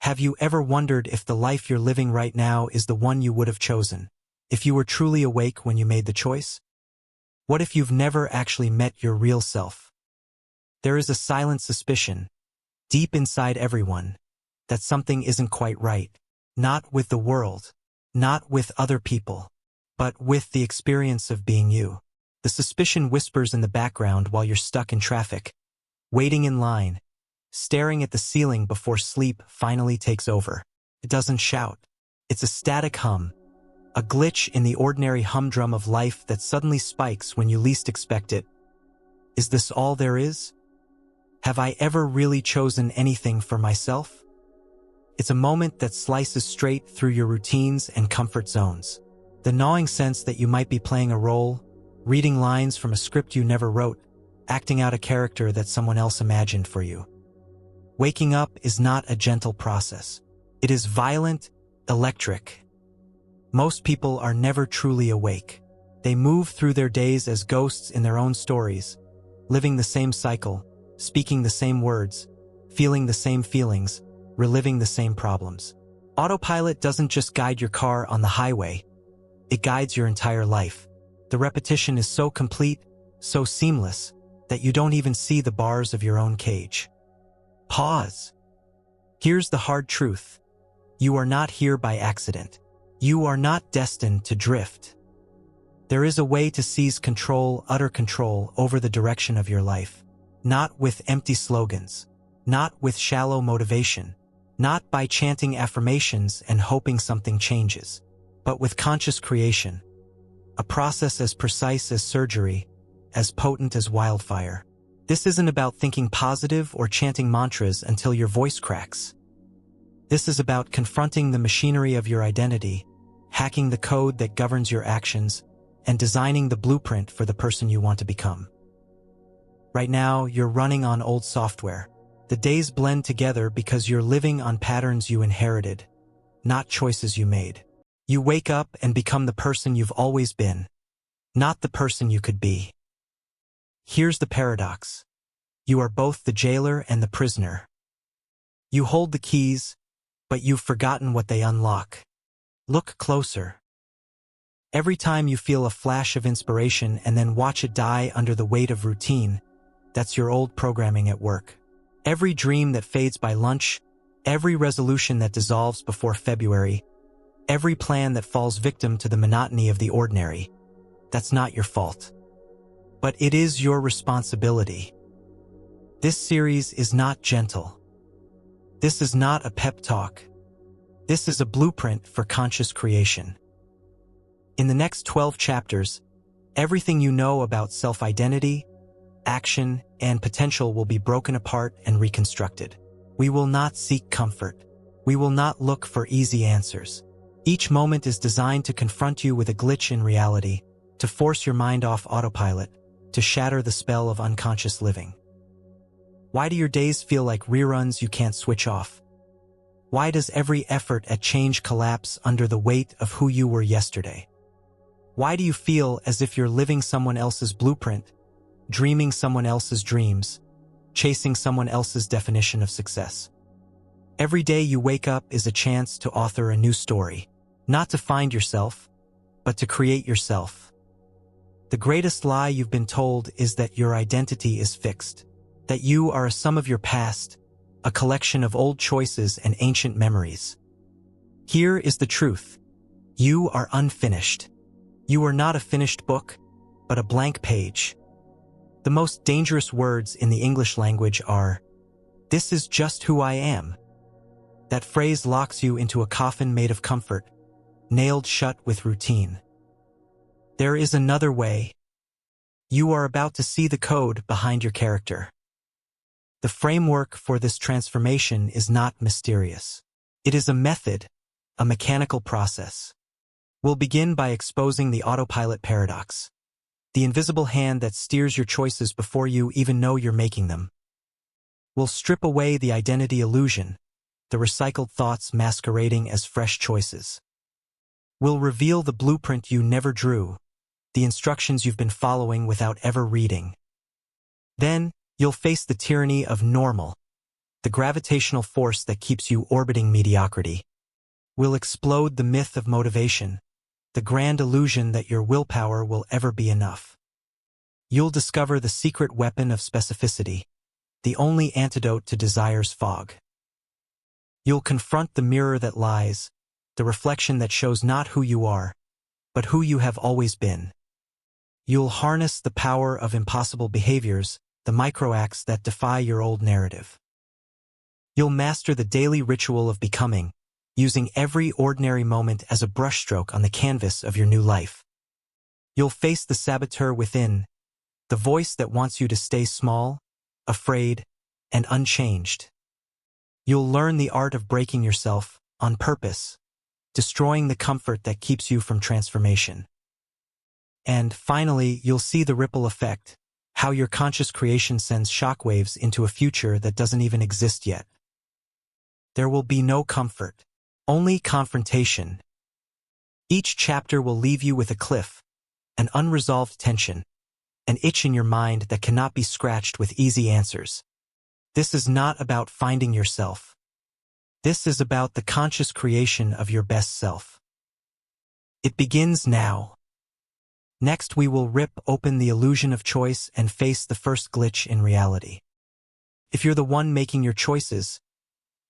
Have you ever wondered if the life you're living right now is the one you would have chosen, if you were truly awake when you made the choice? What if you've never actually met your real self? There is a silent suspicion, deep inside everyone, that something isn't quite right. Not with the world, not with other people, but with the experience of being you. The suspicion whispers in the background while you're stuck in traffic, waiting in line, staring at the ceiling before sleep finally takes over. It doesn't shout. It's a static hum, a glitch in the ordinary humdrum of life that suddenly spikes when you least expect it. Is this all there is? Have I ever really chosen anything for myself? It's a moment that slices straight through your routines and comfort zones. The gnawing sense that you might be playing a role, reading lines from a script you never wrote, acting out a character that someone else imagined for you. Waking up is not a gentle process. It is violent, electric. Most people are never truly awake. They move through their days as ghosts in their own stories, living the same cycle, speaking the same words, feeling the same feelings, reliving the same problems. Autopilot doesn't just guide your car on the highway, it guides your entire life. The repetition is so complete, so seamless, that you don't even see the bars of your own cage. Pause. Here's the hard truth. You are not here by accident. You are not destined to drift. There is a way to seize control, utter control over the direction of your life. Not with empty slogans, not with shallow motivation, not by chanting affirmations and hoping something changes, but with conscious creation. A process as precise as surgery, as potent as wildfire. This isn't about thinking positive or chanting mantras until your voice cracks. This is about confronting the machinery of your identity, hacking the code that governs your actions, and designing the blueprint for the person you want to become. Right now, you're running on old software. The days blend together because you're living on patterns you inherited, not choices you made. You wake up and become the person you've always been, not the person you could be. Here's the paradox. You are both the jailer and the prisoner. You hold the keys, but you've forgotten what they unlock. Look closer. Every time you feel a flash of inspiration and then watch it die under the weight of routine, that's your old programming at work. Every dream that fades by lunch, every resolution that dissolves before February, every plan that falls victim to the monotony of the ordinary, that's not your fault. But it is your responsibility. This series is not gentle. This is not a pep talk. This is a blueprint for conscious creation. In the next 12 chapters, everything you know about self-identity, action, and potential will be broken apart and reconstructed. We will not seek comfort. We will not look for easy answers. Each moment is designed to confront you with a glitch in reality, to force your mind off autopilot, to shatter the spell of unconscious living. Why do your days feel like reruns you can't switch off? Why does every effort at change collapse under the weight of who you were yesterday? Why do you feel as if you're living someone else's blueprint, dreaming someone else's dreams, chasing someone else's definition of success? Every day you wake up is a chance to author a new story, not to find yourself, but to create yourself. The greatest lie you've been told is that your identity is fixed, that you are a sum of your past, a collection of old choices and ancient memories. Here is the truth. You are unfinished. You are not a finished book, but a blank page. The most dangerous words in the English language are, "This is just who I am." That phrase locks you into a coffin made of comfort, nailed shut with routine. There is another way. You are about to see the code behind your character. The framework for this transformation is not mysterious. It is a method, a mechanical process. We'll begin by exposing the autopilot paradox, the invisible hand that steers your choices before you even know you're making them. We'll strip away the identity illusion, the recycled thoughts masquerading as fresh choices. We'll reveal the blueprint you never drew, the instructions you've been following without ever reading. Then, you'll face the tyranny of normal, the gravitational force that keeps you orbiting mediocrity. We'll explode the myth of motivation, the grand illusion that your willpower will ever be enough. You'll discover the secret weapon of specificity, the only antidote to desire's fog. You'll confront the mirror that lies, the reflection that shows not who you are, but who you have always been. You'll harness the power of impossible behaviors, the microacts that defy your old narrative. You'll master the daily ritual of becoming, using every ordinary moment as a brushstroke on the canvas of your new life. You'll face the sabotur within, the voice that wants you to stay small, afraid, and unchanged. You'll learn the art of breaking yourself, on purpose, destroying the comfort that keeps you from transformation. And finally, you'll see the ripple effect, how your conscious creation sends shockwaves into a future that doesn't even exist yet. There will be no comfort, only confrontation. Each chapter will leave you with a cliff, an unresolved tension, an itch in your mind that cannot be scratched with easy answers. This is not about finding yourself. This is about the conscious creation of your best self. It begins now. Next, we will rip open the illusion of choice and face the first glitch in reality. If you're the one making your choices,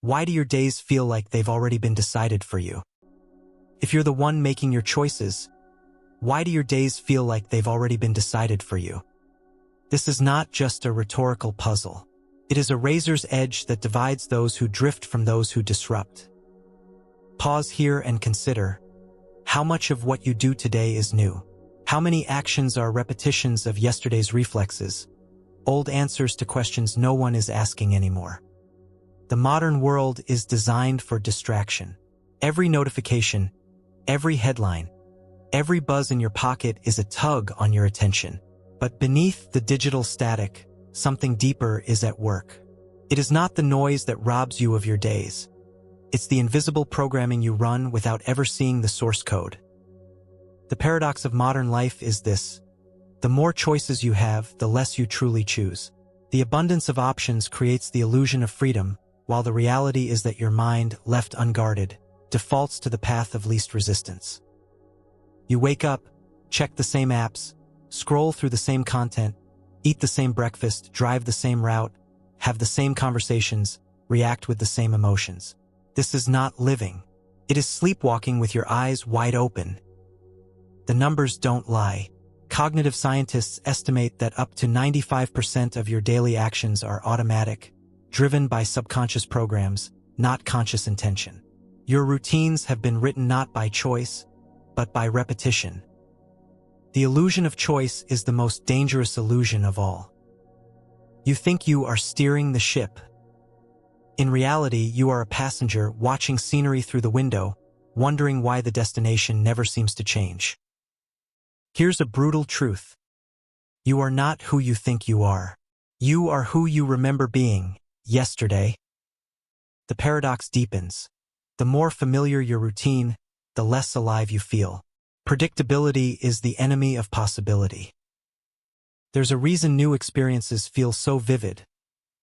why do your days feel like they've already been decided for you? If you're the one making your choices, why do your days feel like they've already been decided for you? This is not just a rhetorical puzzle. It is a razor's edge that divides those who drift from those who disrupt. Pause here and consider, how much of what you do today is new? How many actions are repetitions of yesterday's reflexes, old answers to questions no one is asking anymore? The modern world is designed for distraction. Every notification, every headline, every buzz in your pocket is a tug on your attention. But beneath the digital static, something deeper is at work. It is not the noise that robs you of your days. It's the invisible programming you run without ever seeing the source code. The paradox of modern life is this: the more choices you have, the less you truly choose. The abundance of options creates the illusion of freedom, while the reality is that your mind, left unguarded, defaults to the path of least resistance. You wake up, check the same apps, scroll through the same content, eat the same breakfast, drive the same route, have the same conversations, react with the same emotions. This is not living. It is sleepwalking with your eyes wide open. The numbers don't lie. Cognitive scientists estimate that up to 95% of your daily actions are automatic, driven by subconscious programs, not conscious intention. Your routines have been written not by choice, but by repetition. The illusion of choice is the most dangerous illusion of all. You think you are steering the ship. In reality, you are a passenger watching scenery through the window, wondering why the destination never seems to change. Here's a brutal truth. You are not who you think you are. You are who you remember being, yesterday. The paradox deepens. The more familiar your routine, the less alive you feel. Predictability is the enemy of possibility. There's a reason new experiences feel so vivid,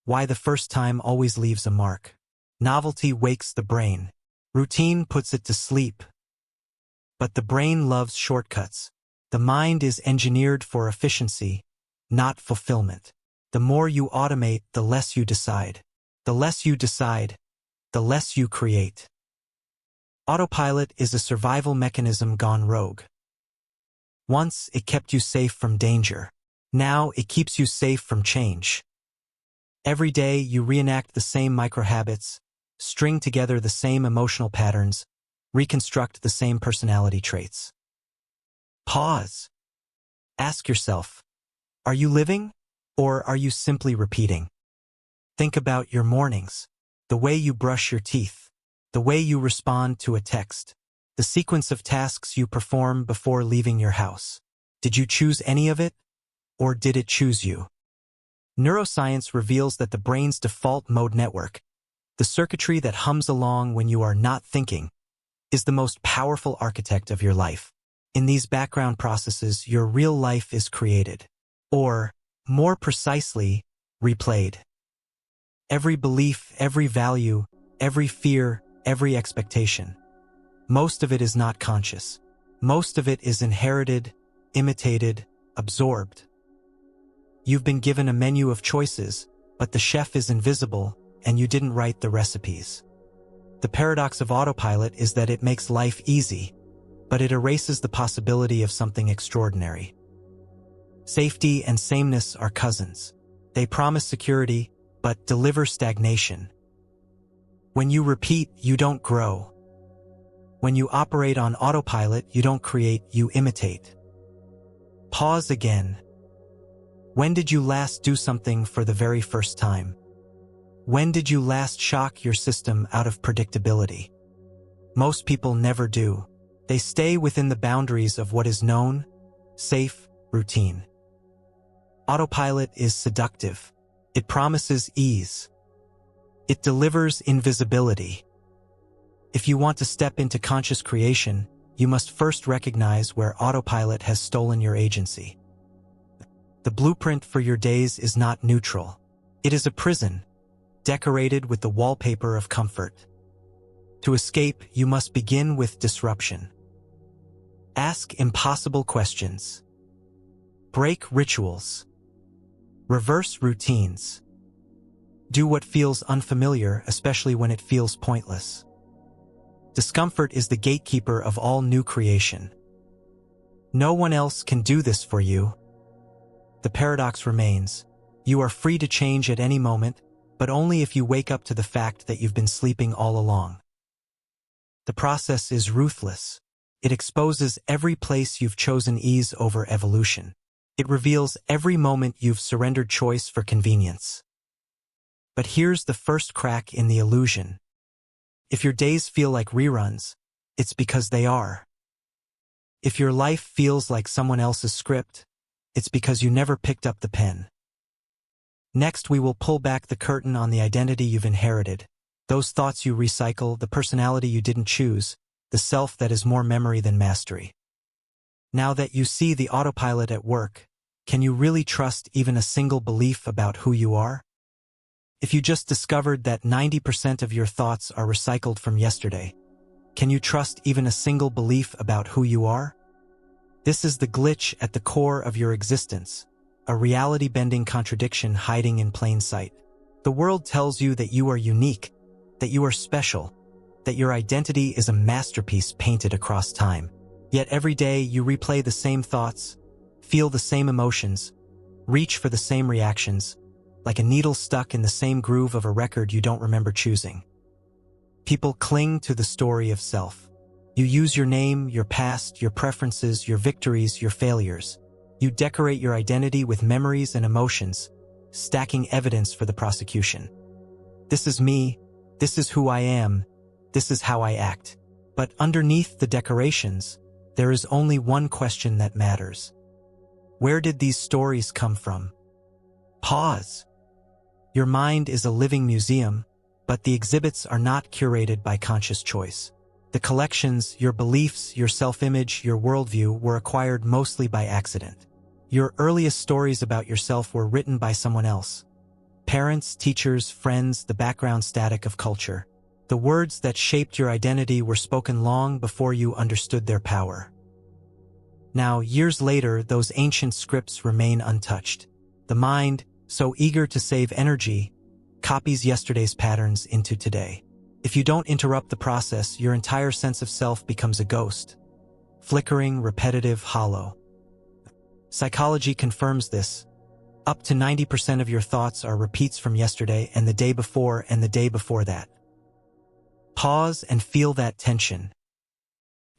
why the first time always leaves a mark. Novelty wakes the brain. Routine puts it to sleep. But the brain loves shortcuts. The mind is engineered for efficiency, not fulfillment. The more you automate, the less you decide. The less you decide, the less you create. Autopilot is a survival mechanism gone rogue. Once, it kept you safe from danger. Now, it keeps you safe from change. Every day, you reenact the same microhabits, string together the same emotional patterns, reconstruct the same personality traits. Pause. Ask yourself, are you living, or are you simply repeating? Think about your mornings, the way you brush your teeth, the way you respond to a text, the sequence of tasks you perform before leaving your house. Did you choose any of it, or did it choose you? Neuroscience reveals that the brain's default mode network, the circuitry that hums along when you are not thinking, is the most powerful architect of your life. In these background processes, your real life is created, or, more precisely, replayed. Every belief, every value, every fear, every expectation. Most of it is not conscious. Most of it is inherited, imitated, absorbed. You've been given a menu of choices, but the chef is invisible, and you didn't write the recipes. The paradox of autopilot is that it makes life easy, but it erases the possibility of something extraordinary. Safety and sameness are cousins. They promise security, but deliver stagnation. When you repeat, you don't grow. When you operate on autopilot, you don't create, you imitate. Pause again. When did you last do something for the very first time? When did you last shock your system out of predictability? Most people never do. They stay within the boundaries of what is known, safe, routine. Autopilot is seductive. It promises ease. It delivers invisibility. If you want to step into conscious creation, you must first recognize where autopilot has stolen your agency. The blueprint for your days is not neutral. It is a prison, decorated with the wallpaper of comfort. To escape, you must begin with disruption. Ask impossible questions. Break rituals. Reverse routines. Do what feels unfamiliar, especially when it feels pointless. Discomfort is the gatekeeper of all new creation. No one else can do this for you. The paradox remains. You are free to change at any moment, but only if you wake up to the fact that you've been sleeping all along. The process is ruthless. It exposes every place you've chosen ease over evolution. It reveals every moment you've surrendered choice for convenience. But here's the first crack in the illusion. If your days feel like reruns, it's because they are. If your life feels like someone else's script, it's because you never picked up the pen. Next, we will pull back the curtain on the identity you've inherited, those thoughts you recycle, the personality you didn't choose, the self that is more memory than mastery. Now that you see the autopilot at work, can you really trust even a single belief about who you are? If you just discovered that 90% of your thoughts are recycled from yesterday, can you trust even a single belief about who you are? This is the glitch at the core of your existence, a reality-bending contradiction hiding in plain sight. The world tells you that you are unique, that you are special, that your identity is a masterpiece painted across time. Yet every day you replay the same thoughts, feel the same emotions, reach for the same reactions, like a needle stuck in the same groove of a record you don't remember choosing. People cling to the story of self. You use your name, your past, your preferences, your victories, your failures. You decorate your identity with memories and emotions, stacking evidence for the prosecution. This is me, this is who I am, this is how I act. But underneath the decorations, there is only one question that matters. Where did these stories come from? Pause. Your mind is a living museum, but the exhibits are not curated by conscious choice. The collections, your beliefs, your self-image, your worldview were acquired mostly by accident. Your earliest stories about yourself were written by someone else. Parents, teachers, friends, the background static of culture. The words that shaped your identity were spoken long before you understood their power. Now, years later, those ancient scripts remain untouched. The mind, so eager to save energy, copies yesterday's patterns into today. If you don't interrupt the process, your entire sense of self becomes a ghost. Flickering, repetitive, hollow. Psychology confirms this. Up to 90% of your thoughts are repeats from yesterday and the day before and the day before that. Pause and feel that tension.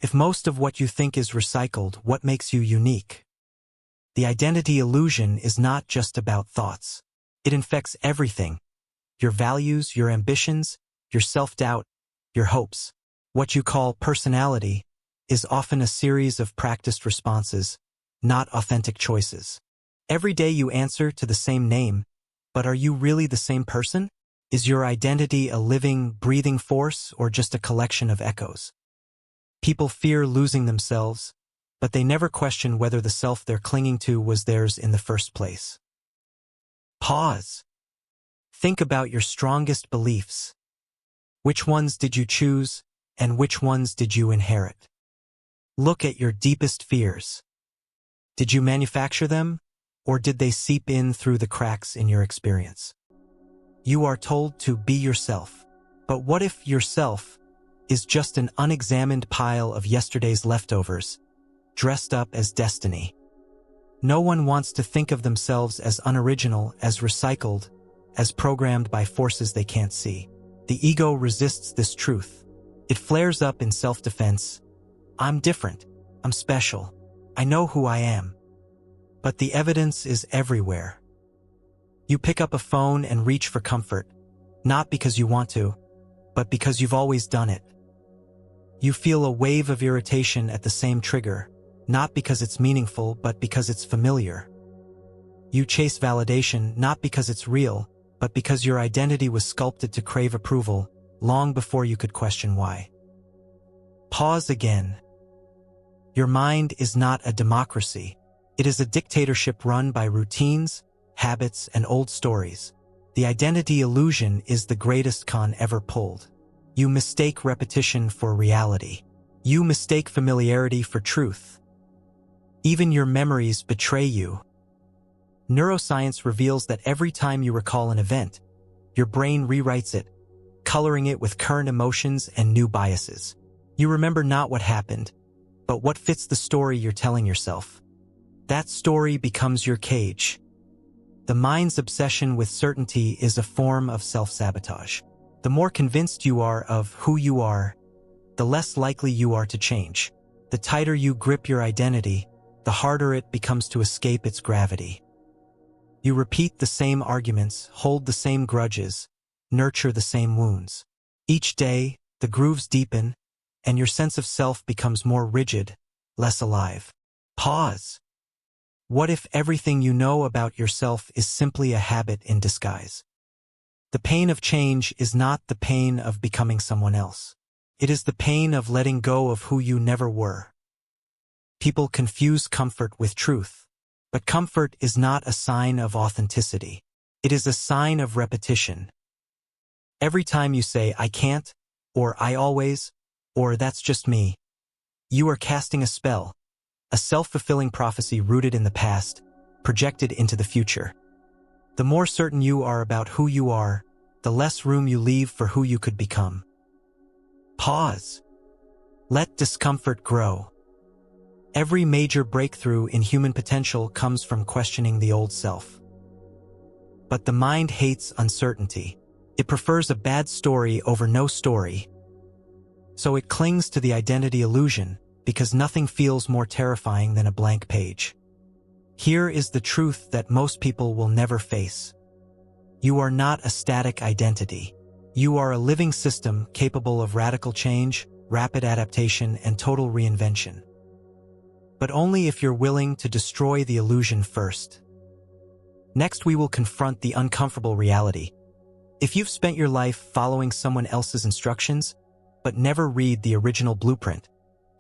If most of what you think is recycled, what makes you unique? The identity illusion is not just about thoughts. It infects everything. Your values, your ambitions, your self-doubt, your hopes. What you call personality is often a series of practiced responses, not authentic choices. Every day you answer to the same name, but are you really the same person? Is your identity a living, breathing force or just a collection of echoes? People fear losing themselves, but they never question whether the self they're clinging to was theirs in the first place. Pause. Think about your strongest beliefs. Which ones did you choose, and which ones did you inherit? Look at your deepest fears. Did you manufacture them, or did they seep in through the cracks in your experience? You are told to be yourself. But what if yourself is just an unexamined pile of yesterday's leftovers, dressed up as destiny? No one wants to think of themselves as unoriginal, as recycled, as programmed by forces they can't see. The ego resists this truth. It flares up in self-defense. I'm different. I'm special. I know who I am. But the evidence is everywhere. You pick up a phone and reach for comfort, not because you want to, but because you've always done it. You feel a wave of irritation at the same trigger, not because it's meaningful, but because it's familiar. You chase validation not because it's real, but because your identity was sculpted to crave approval long before you could question why. Pause again. Your mind is not a democracy. It is a dictatorship run by routines, habits, and old stories. The identity illusion is the greatest con ever pulled. You mistake repetition for reality. You mistake familiarity for truth. Even your memories betray you. Neuroscience reveals that every time you recall an event, your brain rewrites it, coloring it with current emotions and new biases. You remember not what happened, but what fits the story you're telling yourself. That story becomes your cage. The mind's obsession with certainty is a form of self-sabotage. The more convinced you are of who you are, the less likely you are to change. The tighter you grip your identity, the harder it becomes to escape its gravity. You repeat the same arguments, hold the same grudges, nurture the same wounds. Each day, the grooves deepen, and your sense of self becomes more rigid, less alive. Pause. What if everything you know about yourself is simply a habit in disguise? The pain of change is not the pain of becoming someone else. It is the pain of letting go of who you never were. People confuse comfort with truth. But comfort is not a sign of authenticity. It is a sign of repetition. Every time you say, I can't, or I always, or that's just me, you are casting a spell, a self-fulfilling prophecy rooted in the past, projected into the future. The more certain you are about who you are, the less room you leave for who you could become. Pause. Let discomfort grow. Every major breakthrough in human potential comes from questioning the old self. But the mind hates uncertainty. It prefers a bad story over no story. So it clings to the identity illusion, because nothing feels more terrifying than a blank page. Here is the truth that most people will never face. You are not a static identity. You are a living system capable of radical change, rapid adaptation, and total reinvention. But only if you're willing to destroy the illusion first. Next, we will confront the uncomfortable reality. If you've spent your life following someone else's instructions, but never read the original blueprint,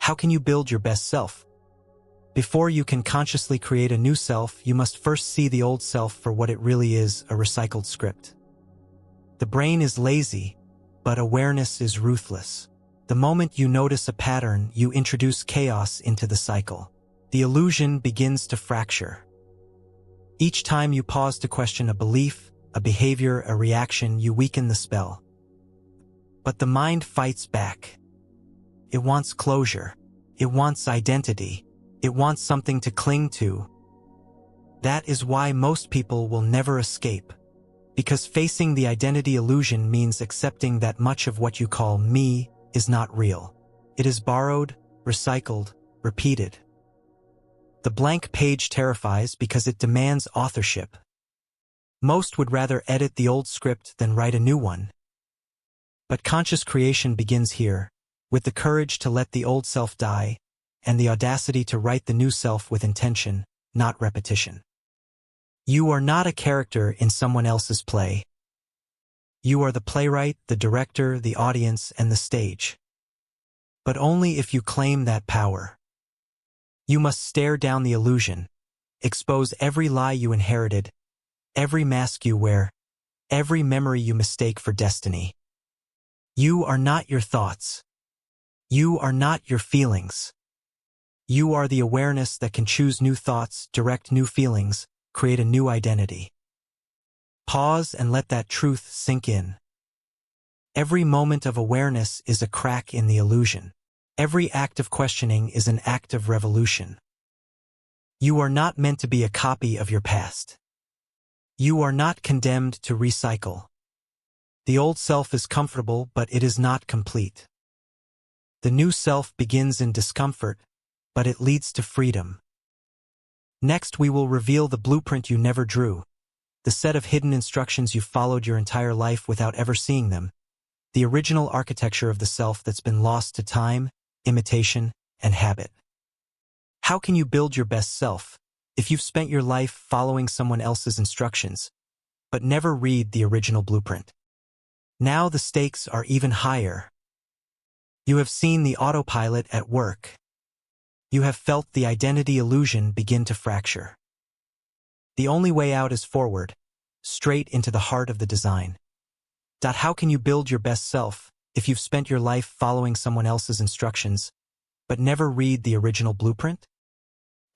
how can you build your best self? Before you can consciously create a new self, you must first see the old self for what it really is, a recycled script. The brain is lazy, but awareness is ruthless. The moment you notice a pattern, you introduce chaos into the cycle. The illusion begins to fracture. Each time you pause to question a belief, a behavior, a reaction, you weaken the spell. But the mind fights back. It wants closure. It wants identity. It wants something to cling to. That is why most people will never escape. Because facing the identity illusion means accepting that much of what you call me is not real. It is borrowed, recycled, repeated. The blank page terrifies because it demands authorship. Most would rather edit the old script than write a new one. But conscious creation begins here, with the courage to let the old self die, and the audacity to write the new self with intention, not repetition. You are not a character in someone else's play. You are the playwright, the director, the audience, and the stage. But only if you claim that power. You must stare down the illusion, expose every lie you inherited, every mask you wear, every memory you mistake for destiny. You are not your thoughts. You are not your feelings. You are the awareness that can choose new thoughts, direct new feelings, create a new identity. Pause and let that truth sink in. Every moment of awareness is a crack in the illusion. Every act of questioning is an act of revolution. You are not meant to be a copy of your past. You are not condemned to recycle. The old self is comfortable, but it is not complete. The new self begins in discomfort, but it leads to freedom. Next, we will reveal the blueprint you never drew, the set of hidden instructions you followed your entire life without ever seeing them, the original architecture of the self that's been lost to time, imitation, and habit. How can you build your best self if you've spent your life following someone else's instructions, but never read the original blueprint? Now the stakes are even higher. You have seen the autopilot at work. You have felt the identity illusion begin to fracture. The only way out is forward, straight into the heart of the design. How can you build your best self if you've spent your life following someone else's instructions, but never read the original blueprint?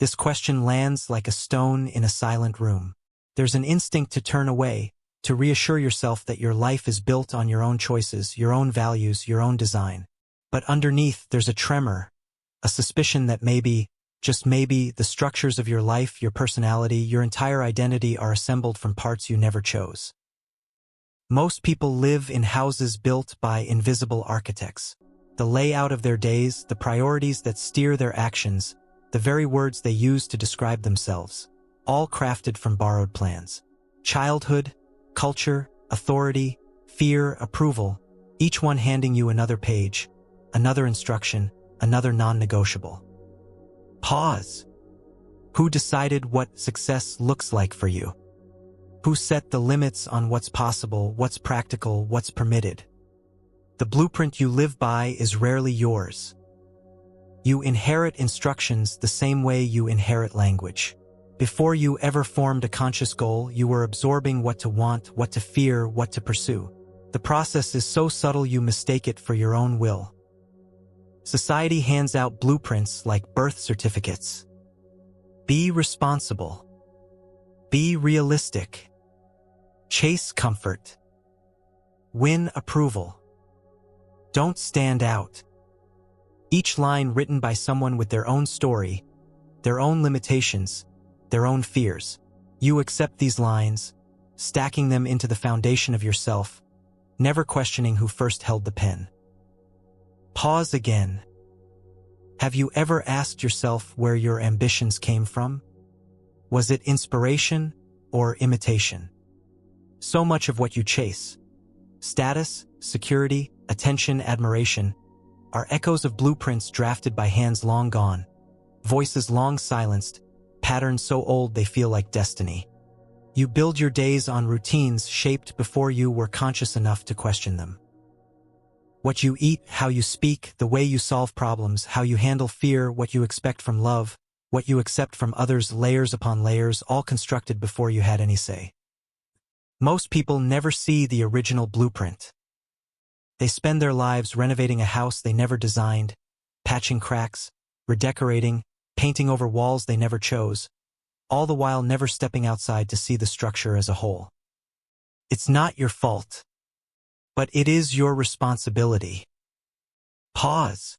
This question lands like a stone in a silent room. There's an instinct to turn away, to reassure yourself that your life is built on your own choices, your own values, your own design. But underneath, there's a tremor, a suspicion that maybe, just maybe, the structures of your life, your personality, your entire identity are assembled from parts you never chose. Most people live in houses built by invisible architects. The layout of their days, the priorities that steer their actions, the very words they use to describe themselves, all crafted from borrowed plans. Childhood, culture, authority, fear, approval, each one handing you another page, another instruction, another non-negotiable. Pause. Who decided what success looks like for you? Who set the limits on what's possible, what's practical, what's permitted? The blueprint you live by is rarely yours. You inherit instructions the same way you inherit language. Before you ever formed a conscious goal, you were absorbing what to want, what to fear, what to pursue. The process is so subtle you mistake it for your own will. Society hands out blueprints like birth certificates. Be responsible. Be realistic. Chase comfort. Win approval. Don't stand out. Each line written by someone with their own story, their own limitations, their own fears. You accept these lines, stacking them into the foundation of yourself, never questioning who first held the pen. Pause again. Have you ever asked yourself where your ambitions came from? Was it inspiration or imitation? So much of what you chase, status, security, attention, admiration, are echoes of blueprints drafted by hands long gone, voices long silenced, patterns so old they feel like destiny. You build your days on routines shaped before you were conscious enough to question them. What you eat, how you speak, the way you solve problems, how you handle fear, what you expect from love, what you accept from others, layers upon layers, all constructed before you had any say. Most people never see the original blueprint. They spend their lives renovating a house they never designed, patching cracks, redecorating, painting over walls they never chose, all the while never stepping outside to see the structure as a whole. It's not your fault, but it is your responsibility. Pause.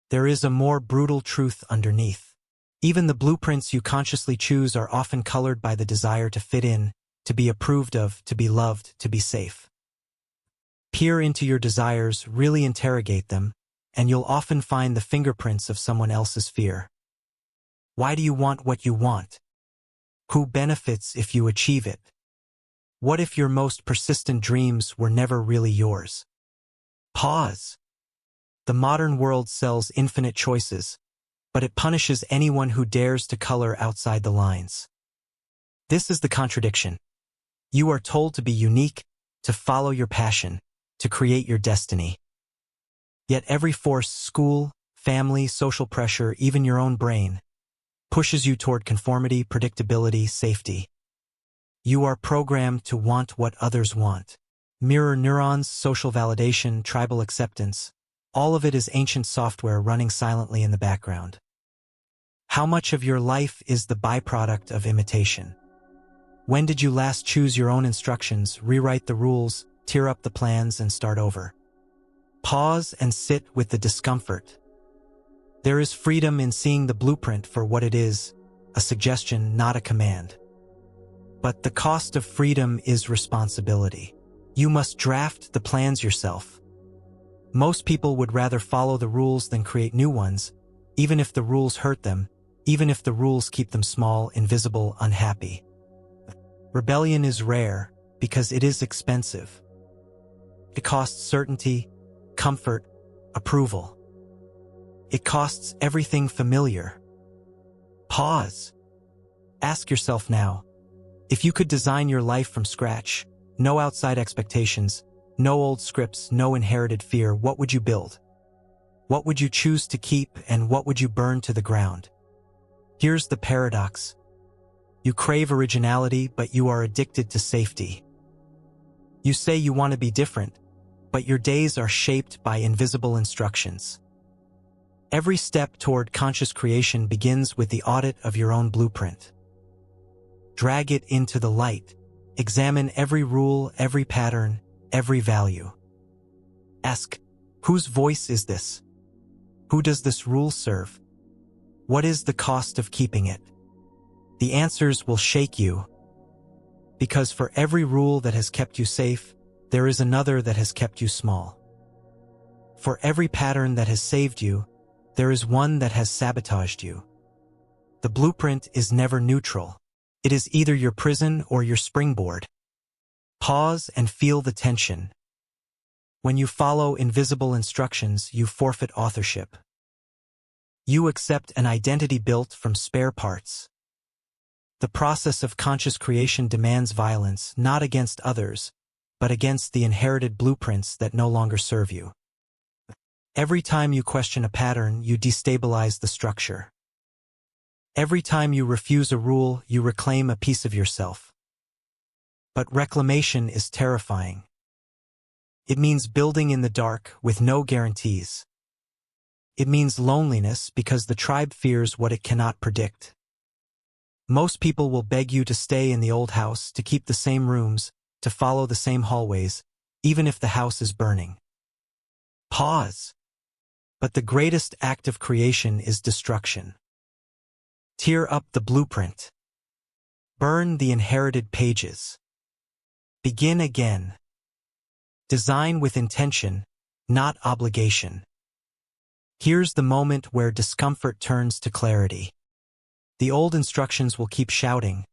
There is a more brutal truth underneath. Even the blueprints you consciously choose are often colored by the desire to fit in, to be approved of, to be loved, to be safe. Peer into your desires, really interrogate them, and you'll often find the fingerprints of someone else's fear. Why do you want what you want? Who benefits if you achieve it? What if your most persistent dreams were never really yours? Pause. The modern world sells infinite choices, but it punishes anyone who dares to color outside the lines. This is the contradiction. You are told to be unique, to follow your passion, to create your destiny. Yet every force, school, family, social pressure, even your own brain, pushes you toward conformity, predictability, safety. You are programmed to want what others want. Mirror neurons, social validation, tribal acceptance. All of it is ancient software running silently in the background. How much of your life is the byproduct of imitation? When did you last choose your own instructions, rewrite the rules, tear up the plans, and start over? Pause and sit with the discomfort. There is freedom in seeing the blueprint for what it is, a suggestion, not a command. But the cost of freedom is responsibility. You must draft the plans yourself. Most people would rather follow the rules than create new ones, even if the rules hurt them, even if the rules keep them small, invisible, unhappy. Rebellion is rare because it is expensive. It costs certainty, comfort, approval. It costs everything familiar. Pause. Ask yourself now, if you could design your life from scratch, no outside expectations, no old scripts, no inherited fear, what would you build? What would you choose to keep and what would you burn to the ground? Here's the paradox. You crave originality, but you are addicted to safety. You say you want to be different, but your days are shaped by invisible instructions. Every step toward conscious creation begins with the audit of your own blueprint. Drag it into the light. Examine every rule, every pattern, every value. Ask, whose voice is this? Who does this rule serve? What is the cost of keeping it? The answers will shake you. Because for every rule that has kept you safe, there is another that has kept you small. For every pattern that has saved you, there is one that has sabotaged you. The blueprint is never neutral. It is either your prison or your springboard. Pause and feel the tension. When you follow invisible instructions, you forfeit authorship. You accept an identity built from spare parts. The process of conscious creation demands violence, not against others, but against the inherited blueprints that no longer serve you. Every time you question a pattern, you destabilize the structure. Every time you refuse a rule, you reclaim a piece of yourself. But reclamation is terrifying. It means building in the dark with no guarantees. It means loneliness because the tribe fears what it cannot predict. Most people will beg you to stay in the old house, to keep the same rooms, to follow the same hallways, even if the house is burning. Pause. But the greatest act of creation is destruction. Tear up the blueprint. Burn the inherited pages. Begin again. Design with intention, not obligation. Here's the moment where discomfort turns to clarity. The old instructions will keep shouting,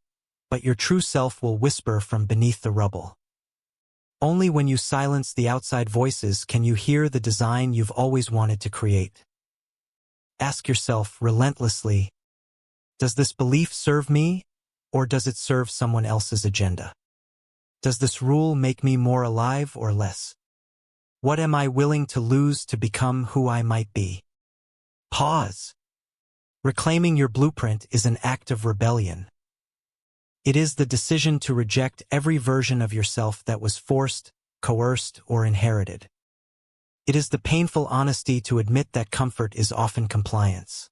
but your true self will whisper from beneath the rubble. Only when you silence the outside voices can you hear the design you've always wanted to create. Ask yourself relentlessly, does this belief serve me, or does it serve someone else's agenda? Does this rule make me more alive or less? What am I willing to lose to become who I might be? Pause. Reclaiming your blueprint is an act of rebellion. It is the decision to reject every version of yourself that was forced, coerced, or inherited. It is the painful honesty to admit that comfort is often compliance.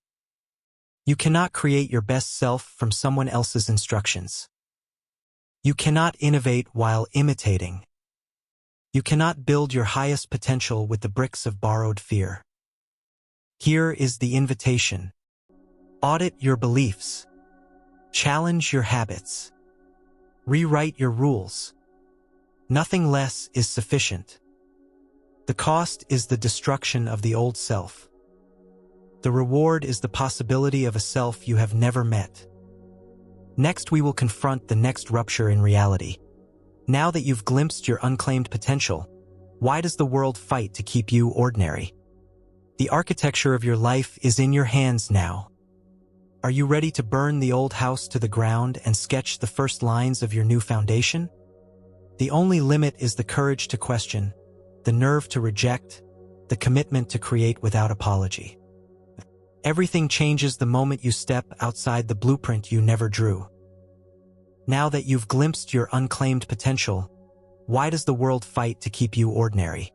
You cannot create your best self from someone else's instructions. You cannot innovate while imitating. You cannot build your highest potential with the bricks of borrowed fear. Here is the invitation. Audit your beliefs. Challenge your habits. Rewrite your rules. Nothing less is sufficient. The cost is the destruction of the old self. The reward is the possibility of a self you have never met. Next, we will confront the next rupture in reality. Now that you've glimpsed your unclaimed potential, why does the world fight to keep you ordinary? The architecture of your life is in your hands now. Are you ready to burn the old house to the ground and sketch the first lines of your new foundation? The only limit is the courage to question, the nerve to reject, the commitment to create without apology. Everything changes the moment you step outside the blueprint you never drew. Now that you've glimpsed your unclaimed potential, why does the world fight to keep you ordinary?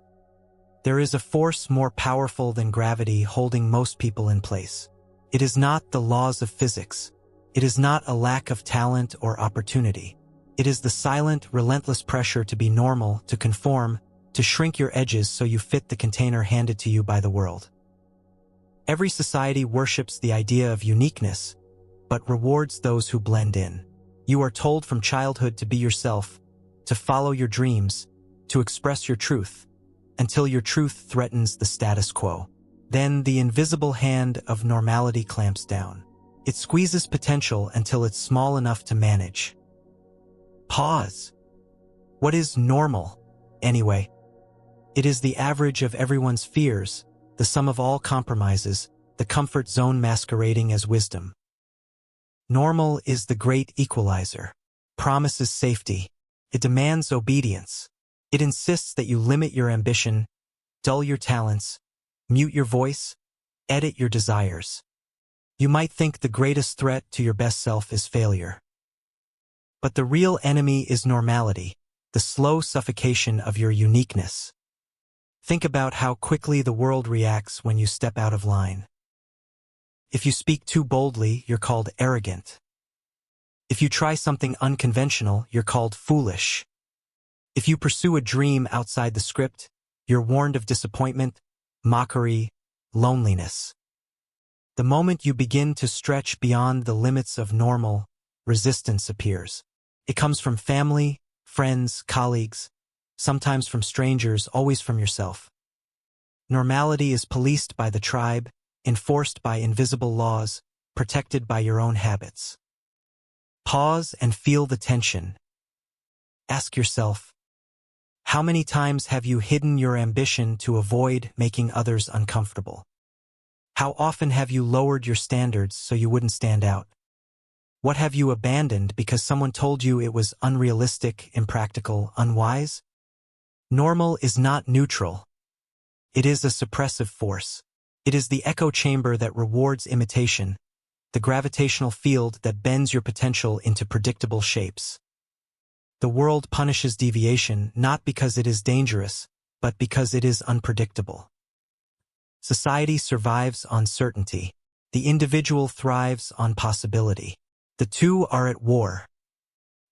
There is a force more powerful than gravity holding most people in place. It is not the laws of physics. It is not a lack of talent or opportunity. It is the silent, relentless pressure to be normal, to conform, to shrink your edges so you fit the container handed to you by the world. Every society worships the idea of uniqueness, but rewards those who blend in. You are told from childhood to be yourself, to follow your dreams, to express your truth, until your truth threatens the status quo. Then the invisible hand of normality clamps down. It squeezes potential until it's small enough to manage. Pause. What is normal, anyway? It is the average of everyone's fears, the sum of all compromises, the comfort zone masquerading as wisdom. Normal is the great equalizer. Promises safety. It demands obedience. It insists that you limit your ambition, dull your talents, mute your voice, edit your desires. You might think the greatest threat to your best self is failure. But the real enemy is normality, the slow suffocation of your uniqueness. Think about how quickly the world reacts when you step out of line. If you speak too boldly, you're called arrogant. If you try something unconventional, you're called foolish. If you pursue a dream outside the script, you're warned of disappointment, mockery, loneliness. The moment you begin to stretch beyond the limits of normal, resistance appears. It comes from family, friends, colleagues, sometimes from strangers, always from yourself. Normality is policed by the tribe, enforced by invisible laws, protected by your own habits. Pause and feel the tension. Ask yourself, how many times have you hidden your ambition to avoid making others uncomfortable? How often have you lowered your standards so you wouldn't stand out? What have you abandoned because someone told you it was unrealistic, impractical, unwise? Normal is not neutral. It is a suppressive force. It is the echo chamber that rewards imitation, the gravitational field that bends your potential into predictable shapes. The world punishes deviation not because it is dangerous, but because it is unpredictable. Society survives on certainty. The individual thrives on possibility. The two are at war.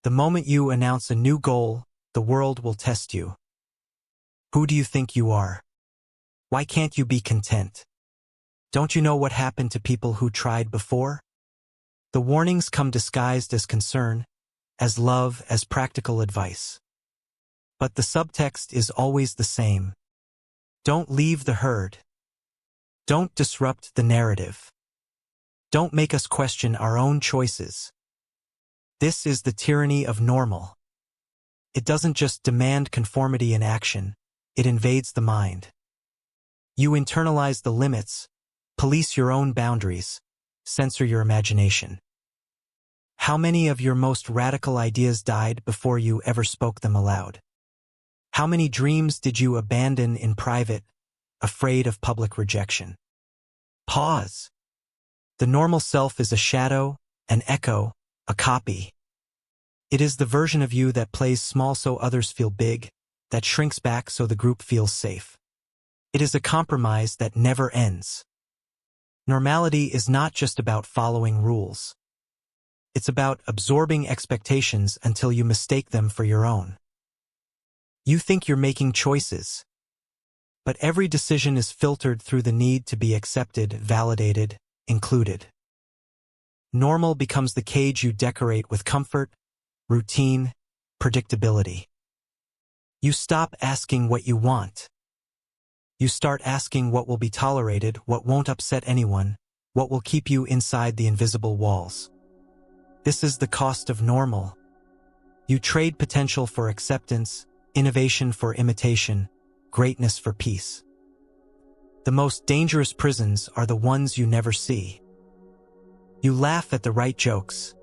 The moment you announce a new goal, the world will test you. Who do you think you are? Why can't you be content? Don't you know what happened to people who tried before? The warnings come disguised as concern, as love, as practical advice. But the subtext is always the same. Don't leave the herd. Don't disrupt the narrative. Don't make us question our own choices. This is the tyranny of normal. It doesn't just demand conformity in action, it invades the mind. You internalize the limits, police your own boundaries, censor your imagination. How many of your most radical ideas died before you ever spoke them aloud? How many dreams did you abandon in private, afraid of public rejection? Pause. The normal self is a shadow, an echo, a copy. It is the version of you that plays small so others feel big, that shrinks back so the group feels safe. It is a compromise that never ends. Normality is not just about following rules. It's about absorbing expectations until you mistake them for your own. You think you're making choices, but every decision is filtered through the need to be accepted, validated, included. Normal becomes the cage you decorate with comfort, routine, predictability. You stop asking what you want. You start asking what will be tolerated, what won't upset anyone, what will keep you inside the invisible walls. This is the cost of normal. You trade potential for acceptance, innovation for imitation, greatness for peace. The most dangerous prisons are the ones you never see. You laugh at the right jokes.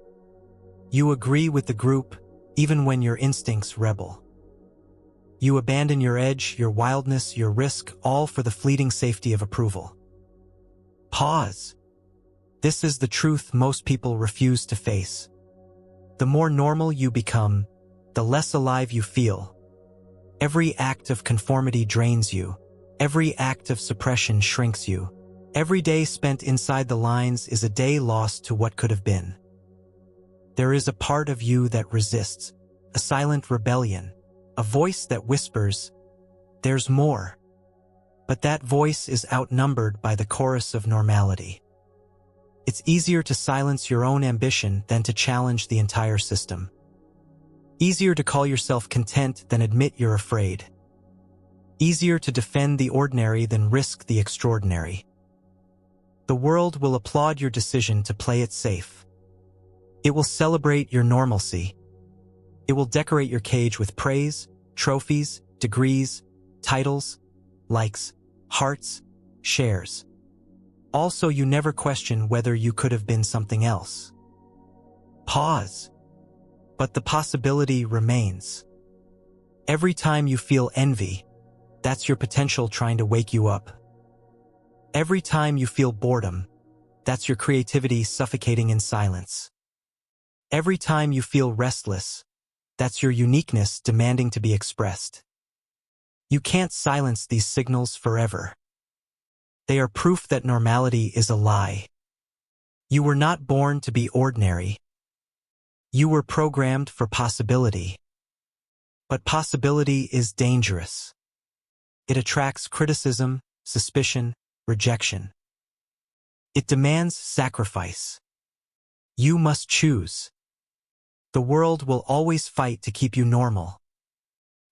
You agree with the group, even when your instincts rebel. You abandon your edge, your wildness, your risk, all for the fleeting safety of approval. Pause. This is the truth most people refuse to face. The more normal you become, the less alive you feel. Every act of conformity drains you. Every act of suppression shrinks you. Every day spent inside the lines is a day lost to what could have been. There is a part of you that resists, a silent rebellion, a voice that whispers, "There's more." But that voice is outnumbered by the chorus of normality. It's easier to silence your own ambition than to challenge the entire system. Easier to call yourself content than admit you're afraid. Easier to defend the ordinary than risk the extraordinary. The world will applaud your decision to play it safe. It will celebrate your normalcy. It will decorate your cage with praise, trophies, degrees, titles, likes, hearts, shares. Also, you never question whether you could have been something else. Pause. But the possibility remains. Every time you feel envy, that's your potential trying to wake you up. Every time you feel boredom, that's your creativity suffocating in silence. Every time you feel restless, that's your uniqueness demanding to be expressed. You can't silence these signals forever. They are proof that normality is a lie. You were not born to be ordinary. You were programmed for possibility. But possibility is dangerous. It attracts criticism, suspicion, rejection. It demands sacrifice. You must choose. The world will always fight to keep you normal.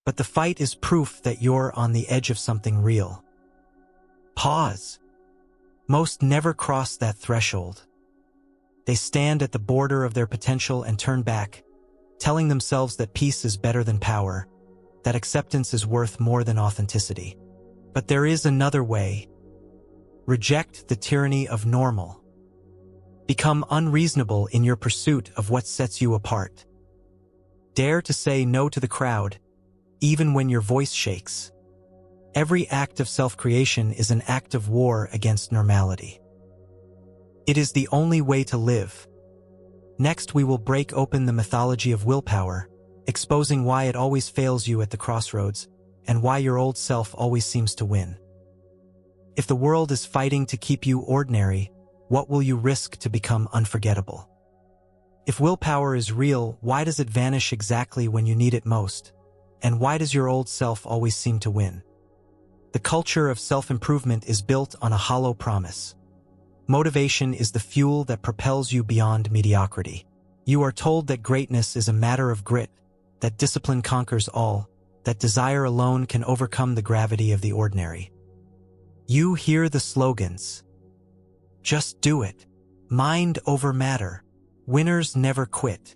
But the fight is proof that you're on the edge of something real. Pause. Most never cross that threshold. They stand at the border of their potential and turn back, telling themselves that peace is better than power, that acceptance is worth more than authenticity. But there is another way. Reject the tyranny of normal. Become unreasonable in your pursuit of what sets you apart. Dare to say no to the crowd, even when your voice shakes. Every act of self-creation is an act of war against normality. It is the only way to live. Next, we will break open the mythology of willpower, exposing why it always fails you at the crossroads, and why your old self always seems to win. If the world is fighting to keep you ordinary, what will you risk to become unforgettable? If willpower is real, why does it vanish exactly when you need it most? And why does your old self always seem to win? The culture of self-improvement is built on a hollow promise. Motivation is the fuel that propels you beyond mediocrity. You are told that greatness is a matter of grit, that discipline conquers all, that desire alone can overcome the gravity of the ordinary. You hear the slogans. Just do it. Mind over matter. Winners never quit.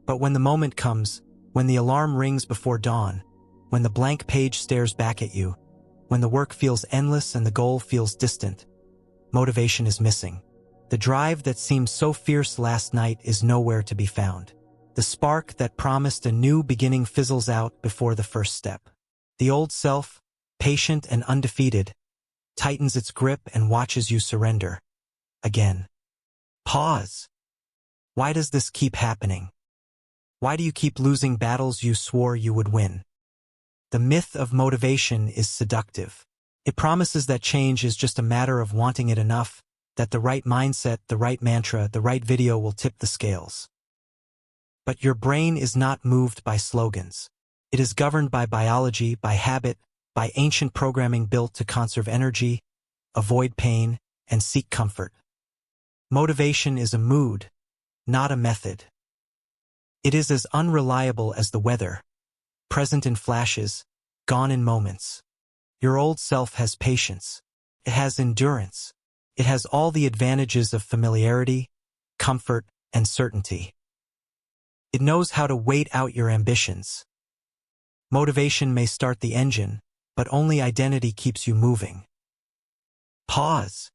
But when the moment comes, when the alarm rings before dawn, when the blank page stares back at you, when the work feels endless and the goal feels distant, motivation is missing. The drive that seemed so fierce last night is nowhere to be found. The spark that promised a new beginning fizzles out before the first step. The old self, patient and undefeated, tightens its grip and watches you surrender. Again. Pause. Why does this keep happening? Why do you keep losing battles you swore you would win? The myth of motivation is seductive. It promises that change is just a matter of wanting it enough, that the right mindset, the right mantra, the right video will tip the scales. But your brain is not moved by slogans. It is governed by biology, by habit, by ancient programming built to conserve energy, avoid pain, and seek comfort. Motivation is a mood, not a method. It is as unreliable as the weather, present in flashes, gone in moments. Your old self has patience. It has endurance. It has all the advantages of familiarity, comfort, and certainty. It knows how to wait out your ambitions. Motivation may start the engine, but only identity keeps you moving. Pause.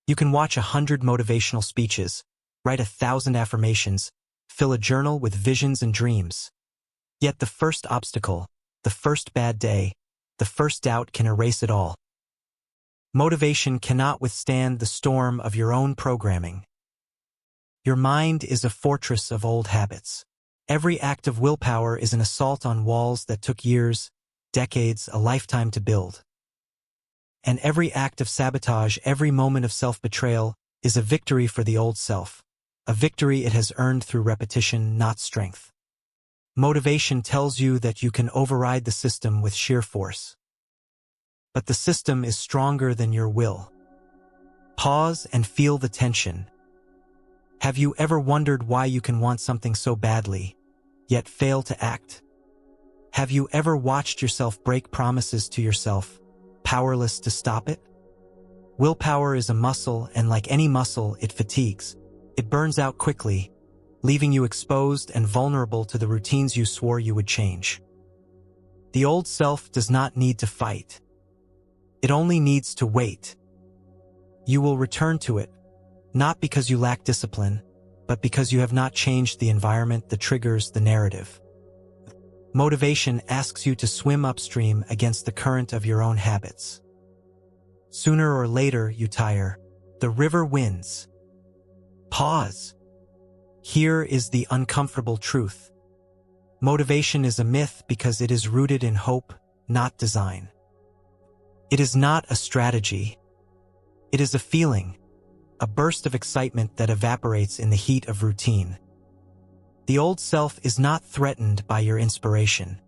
You can watch 100 motivational speeches, write 1,000 affirmations, fill a journal with visions and dreams. Yet the first obstacle, the first bad day, the first doubt can erase it all. Motivation cannot withstand the storm of your own programming. Your mind is a fortress of old habits. Every act of willpower is an assault on walls that took years, decades, a lifetime to build. And every act of sabotage, every moment of self-betrayal, is a victory for the old self, a victory it has earned through repetition, not strength. Motivation tells you that you can override the system with sheer force. But the system is stronger than your will. Pause and feel the tension. Have you ever wondered why you can want something so badly, yet fail to act? Have you ever watched yourself break promises to yourself, powerless to stop it? Willpower is a muscle, and like any muscle, it fatigues. It burns out quickly, leaving you exposed and vulnerable to the routines you swore you would change. The old self does not need to fight. It only needs to wait. You will return to it, not because you lack discipline, but because you have not changed the environment, the triggers, the narrative. Motivation asks you to swim upstream against the current of your own habits. Sooner or later, you tire. The river wins. Pause. Here is the uncomfortable truth. Motivation is a myth because it is rooted in hope, not design. It is not a strategy. It is a feeling, a burst of excitement that evaporates in the heat of routine. The old self is not threatened by your inspiration.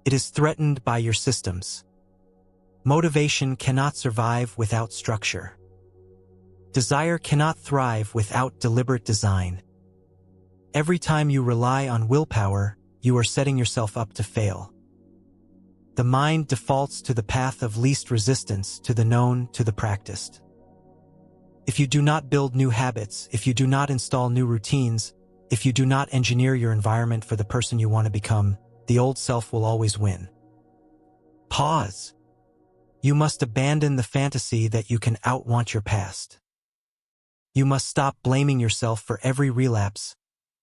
It is threatened by your systems. Motivation cannot survive without structure. Desire cannot thrive without deliberate design. Every time you rely on willpower, you are setting yourself up to fail. The mind defaults to the path of least resistance, to the known, to the practiced. If you do not build new habits, if you do not install new routines, if you do not engineer your environment for the person you want to become, the old self will always win. Pause. You must abandon the fantasy that you can outwant your past. You must stop blaming yourself for every relapse,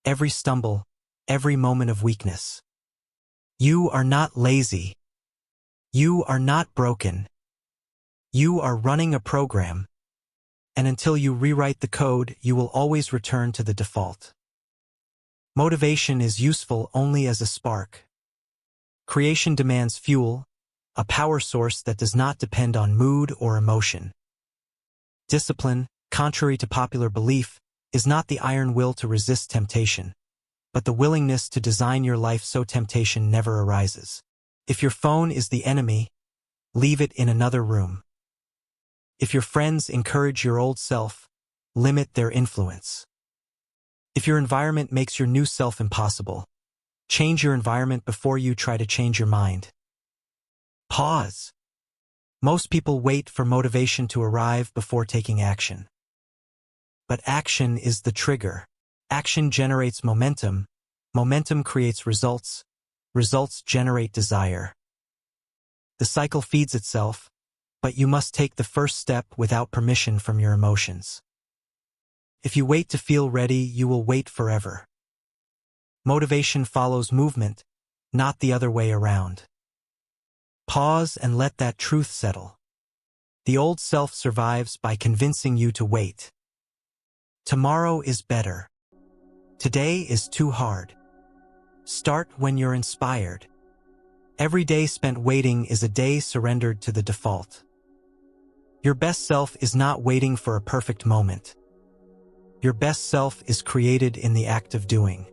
every stumble, every moment of weakness. You are not lazy. You are not broken. You are running a program. And until you rewrite the code, you will always return to the default. Motivation is useful only as a spark. Creation demands fuel, a power source that does not depend on mood or emotion. Discipline, contrary to popular belief, is not the iron will to resist temptation, but the willingness to design your life so temptation never arises. If your phone is the enemy, leave it in another room. If your friends encourage your old self, limit their influence. If your environment makes your new self impossible, change your environment before you try to change your mind. Pause. Most people wait for motivation to arrive before taking action. But action is the trigger. Action generates momentum. Momentum creates results. Results generate desire. The cycle feeds itself, but you must take the first step without permission from your emotions. If you wait to feel ready, you will wait forever. Motivation follows movement, not the other way around. Pause and let that truth settle. The old self survives by convincing you to wait. Tomorrow is better. Today is too hard. Start when you're inspired. Every day spent waiting is a day surrendered to the default. Your best self is not waiting for a perfect moment. Your best self is created in the act of doing.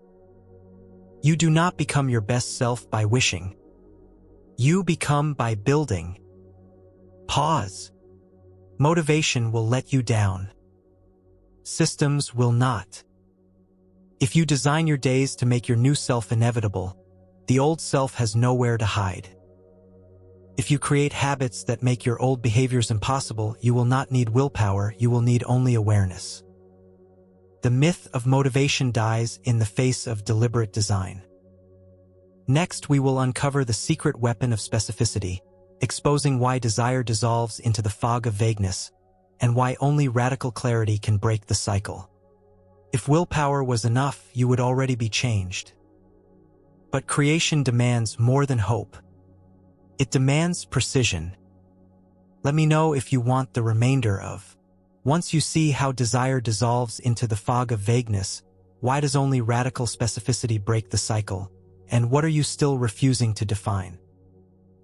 You do not become your best self by wishing. You become by building. Pause. Motivation will let you down. Systems will not. If you design your days to make your new self inevitable, the old self has nowhere to hide. If you create habits that make your old behaviors impossible, you will not need willpower, you will need only awareness. The myth of motivation dies in the face of deliberate design. Next, we will uncover the secret weapon of specificity, exposing why desire dissolves into the fog of vagueness, and why only radical clarity can break the cycle. If willpower was enough, you would already be changed. But creation demands more than hope. It demands precision. Let me know if you want the remainder of Once you see how desire dissolves into the fog of vagueness, why does only radical specificity break the cycle? And what are you still refusing to define?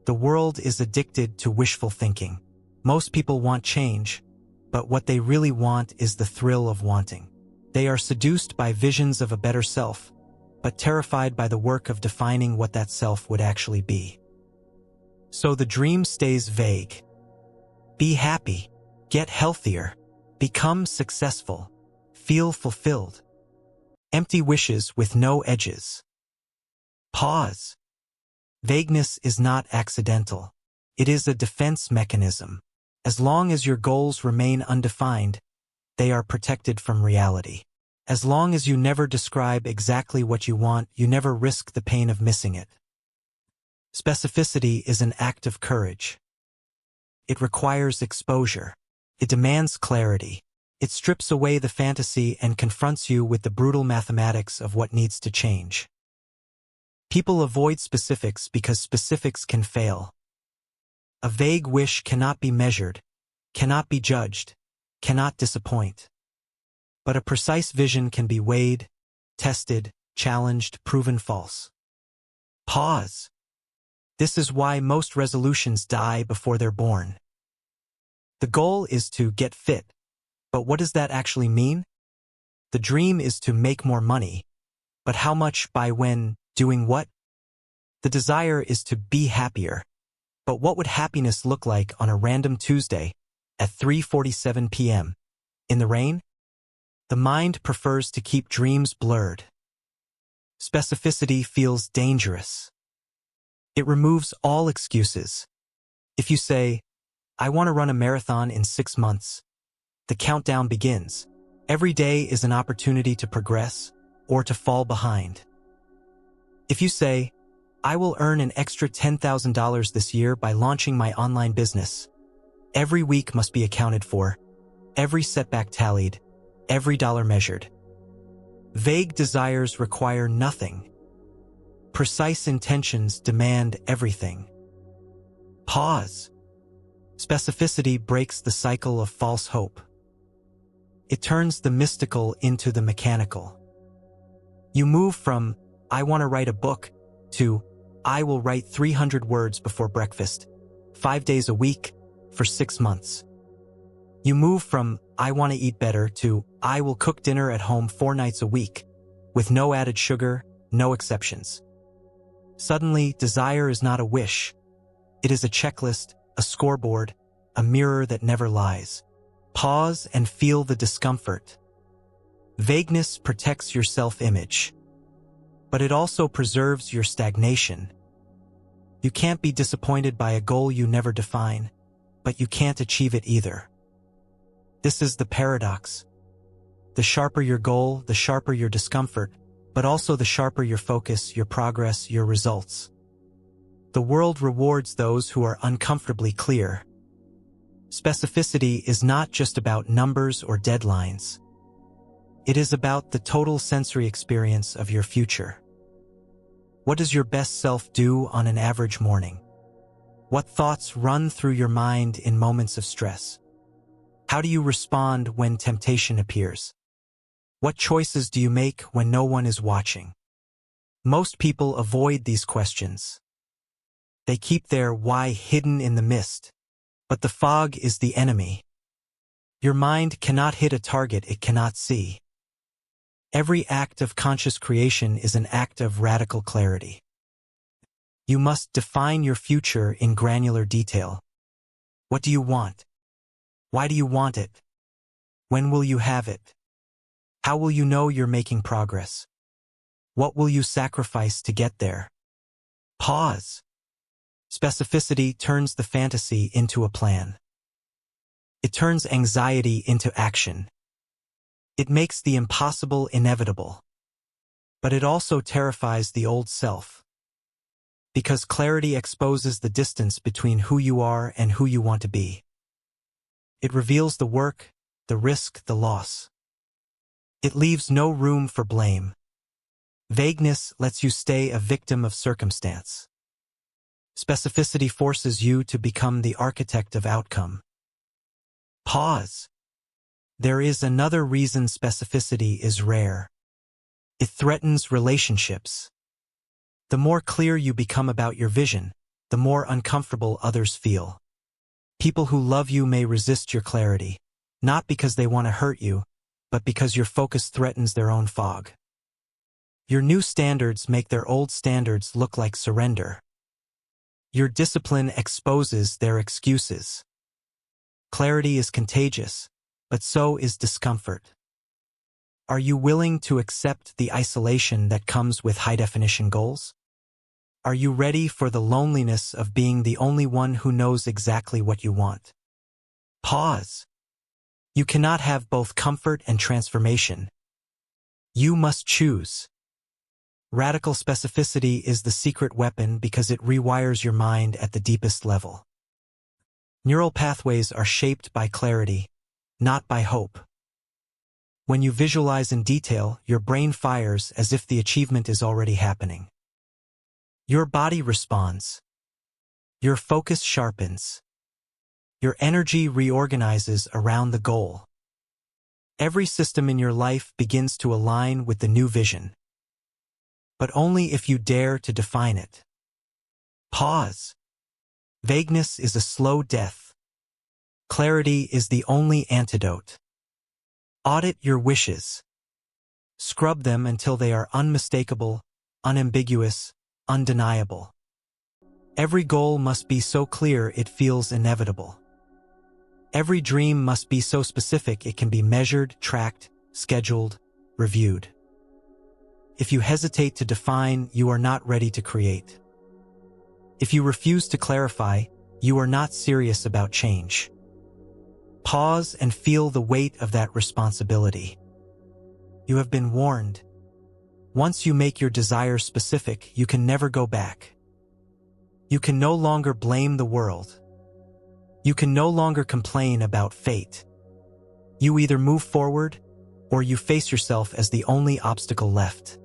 The world is addicted to wishful thinking. Most people want change, but what they really want is the thrill of wanting. They are seduced by visions of a better self, but terrified by the work of defining what that self would actually be. So the dream stays vague. Be happy, get healthier, become successful, feel fulfilled. Empty wishes with no edges. Pause. Vagueness is not accidental. It is a defense mechanism. As long as your goals remain undefined, they are protected from reality. As long as you never describe exactly what you want, you never risk the pain of missing it. Specificity is an act of courage. It requires exposure. It demands clarity. It strips away the fantasy and confronts you with the brutal mathematics of what needs to change. People avoid specifics because specifics can fail. A vague wish cannot be measured, cannot be judged, cannot disappoint. But a precise vision can be weighed, tested, challenged, proven false. Pause. This is why most resolutions die before they're born. The goal is to get fit, but what does that actually mean? The dream is to make more money, but how much, by when, doing what? The desire is to be happier, but what would happiness look like on a random Tuesday at 3:47 p.m. in the rain? The mind prefers to keep dreams blurred. Specificity feels dangerous. It removes all excuses. If you say, "I want to run a marathon in 6 months," the countdown begins. Every day is an opportunity to progress or to fall behind. If you say, "I will earn an extra $10,000 this year by launching my online business," every week must be accounted for, every setback tallied, every dollar measured. Vague desires require nothing. Precise intentions demand everything. Pause. Specificity breaks the cycle of false hope. It turns the mystical into the mechanical. You move from, "I want to write a book," to, "I will write 300 words before breakfast, 5 days a week, for 6 months." You move from, "I want to eat better," to, "I will cook dinner at home 4 nights a week, with no added sugar, no exceptions." Suddenly, desire is not a wish. It is a checklist, a scoreboard, a mirror that never lies. Pause and feel the discomfort. Vagueness protects your self-image, but it also preserves your stagnation. You can't be disappointed by a goal you never define, but you can't achieve it either. This is the paradox. The sharper your goal, the sharper your discomfort, but also the sharper your focus, your progress, your results. The world rewards those who are uncomfortably clear. Specificity is not just about numbers or deadlines. It is about the total sensory experience of your future. What does your best self do on an average morning? What thoughts run through your mind in moments of stress? How do you respond when temptation appears? What choices do you make when no one is watching? Most people avoid these questions. They keep their why hidden in the mist, but the fog is the enemy. Your mind cannot hit a target it cannot see. Every act of conscious creation is an act of radical clarity. You must define your future in granular detail. What do you want? Why do you want it? When will you have it? How will you know you're making progress? What will you sacrifice to get there? Pause. Specificity turns the fantasy into a plan. It turns anxiety into action. It makes the impossible inevitable. But it also terrifies the old self. Because clarity exposes the distance between who you are and who you want to be. It reveals the work, the risk, the loss. It leaves no room for blame. Vagueness lets you stay a victim of circumstance. Specificity forces you to become the architect of outcome. Pause. There is another reason specificity is rare. It threatens relationships. The more clear you become about your vision, the more uncomfortable others feel. People who love you may resist your clarity, not because they want to hurt you, but because your focus threatens their own fog. Your new standards make their old standards look like surrender. Your discipline exposes their excuses. Clarity is contagious, but so is discomfort. Are you willing to accept the isolation that comes with high-definition goals? Are you ready for the loneliness of being the only one who knows exactly what you want? Pause. You cannot have both comfort and transformation. You must choose. Radical specificity is the secret weapon because it rewires your mind at the deepest level. Neural pathways are shaped by clarity, not by hope. When you visualize in detail, your brain fires as if the achievement is already happening. Your body responds. Your focus sharpens. Your energy reorganizes around the goal. Every system in your life begins to align with the new vision. But only if you dare to define it. Pause. Vagueness is a slow death. Clarity is the only antidote. Audit your wishes. Scrub them until they are unmistakable, unambiguous, undeniable. Every goal must be so clear it feels inevitable. Every dream must be so specific it can be measured, tracked, scheduled, reviewed. If you hesitate to define, you are not ready to create. If you refuse to clarify, you are not serious about change. Pause and feel the weight of that responsibility. You have been warned. Once you make your desires specific, you can never go back. You can no longer blame the world. You can no longer complain about fate. You either move forward, or you face yourself as the only obstacle left.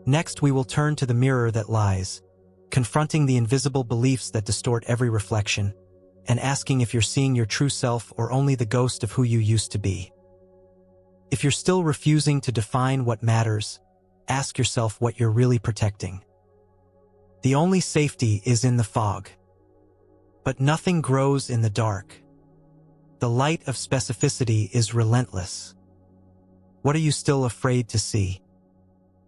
Next, we will turn to the mirror that lies, confronting the invisible beliefs that distort every reflection, and asking if you're seeing your true self or only the ghost of who you used to be. If you're still refusing to define what matters, ask yourself what you're really protecting. The only safety is in the fog. But nothing grows in the dark. The light of specificity is relentless. What are you still afraid to see?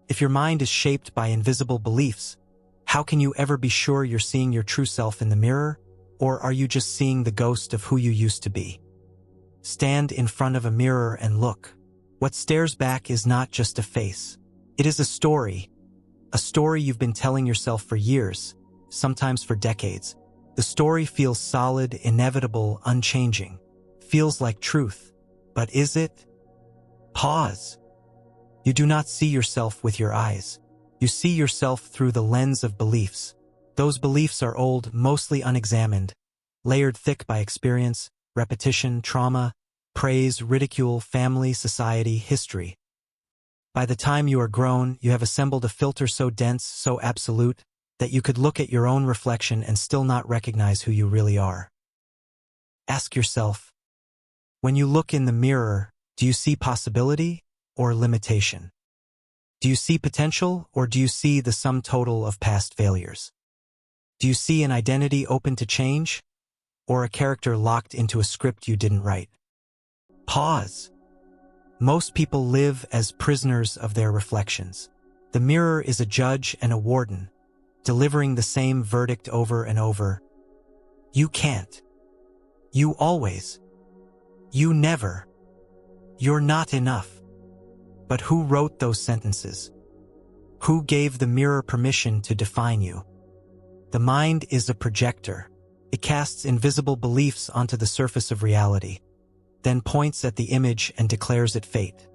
If your mind is shaped by invisible beliefs, how can you ever be sure you're seeing your true self in the mirror, or are you just seeing the ghost of who you used to be? Stand in front of a mirror and look. What stares back is not just a face. It is a story you've been telling yourself for years, sometimes for decades. The story feels solid, inevitable, unchanging. Feels like truth. But is it? Pause. You do not see yourself with your eyes. You see yourself through the lens of beliefs. Those beliefs are old, mostly unexamined, layered thick by experience, repetition, trauma, praise, ridicule, family, society, history. By the time you are grown, you have assembled a filter so dense, so absolute, that you could look at your own reflection and still not recognize who you really are. Ask yourself, when you look in the mirror, do you see possibility or limitation? Do you see potential, or do you see the sum total of past failures? Do you see an identity open to change, or a character locked into a script you didn't write? Pause. Most people live as prisoners of their reflections. The mirror is a judge and a warden, delivering the same verdict over and over. You can't. You always. You never. You're not enough. But who wrote those sentences? Who gave the mirror permission to define you? The mind is a projector. It casts invisible beliefs onto the surface of reality, then points at the image and declares it fate.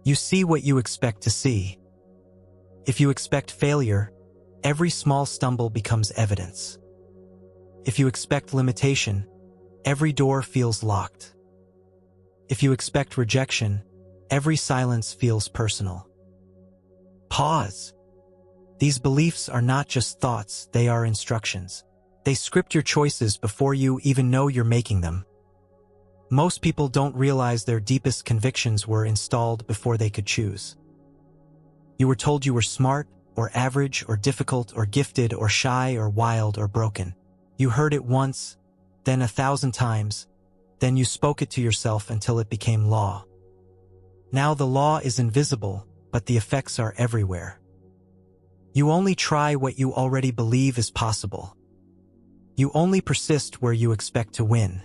You see what you expect to see. If you expect failure, every small stumble becomes evidence. If you expect limitation, every door feels locked. If you expect rejection, every silence feels personal. Pause. These beliefs are not just thoughts, they are instructions. They script your choices before you even know you're making them. Most people don't realize their deepest convictions were installed before they could choose. You were told you were smart, or average, or difficult, or gifted, or shy, or wild, or broken. You heard it once, then 1,000 times, then you spoke it to yourself until it became law. Now the law is invisible, but the effects are everywhere. You only try what you already believe is possible. You only persist where you expect to win.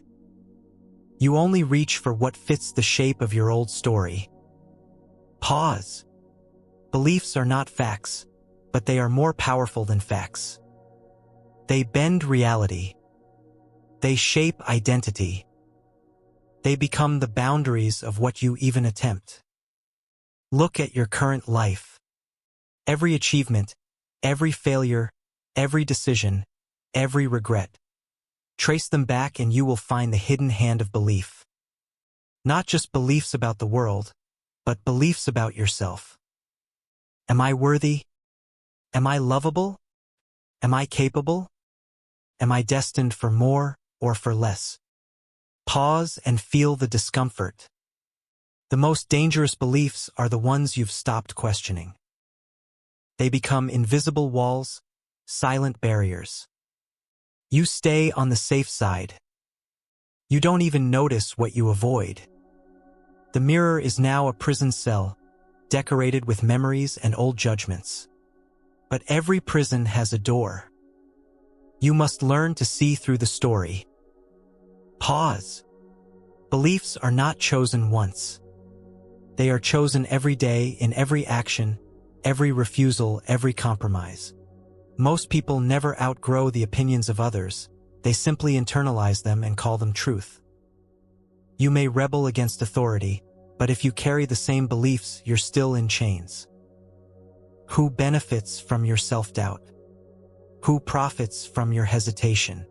You only reach for what fits the shape of your old story. Pause. Beliefs are not facts, but they are more powerful than facts. They bend reality. They shape identity. They become the boundaries of what you even attempt. Look at your current life. Every achievement, every failure, every decision, every regret. Trace them back and you will find the hidden hand of belief. Not just beliefs about the world, but beliefs about yourself. Am I worthy? Am I lovable? Am I capable? Am I destined for more or for less? Pause and feel the discomfort. The most dangerous beliefs are the ones you've stopped questioning. They become invisible walls, silent barriers. You stay on the safe side. You don't even notice what you avoid. The mirror is now a prison cell, decorated with memories and old judgments. But every prison has a door. You must learn to see through the story. Pause. Beliefs are not chosen once. They are chosen every day, in every action, every refusal, every compromise. Most people never outgrow the opinions of others. They simply internalize them and call them truth. You may rebel against authority, but if you carry the same beliefs, you're still in chains. Who benefits from your self-doubt? Who profits from your hesitation?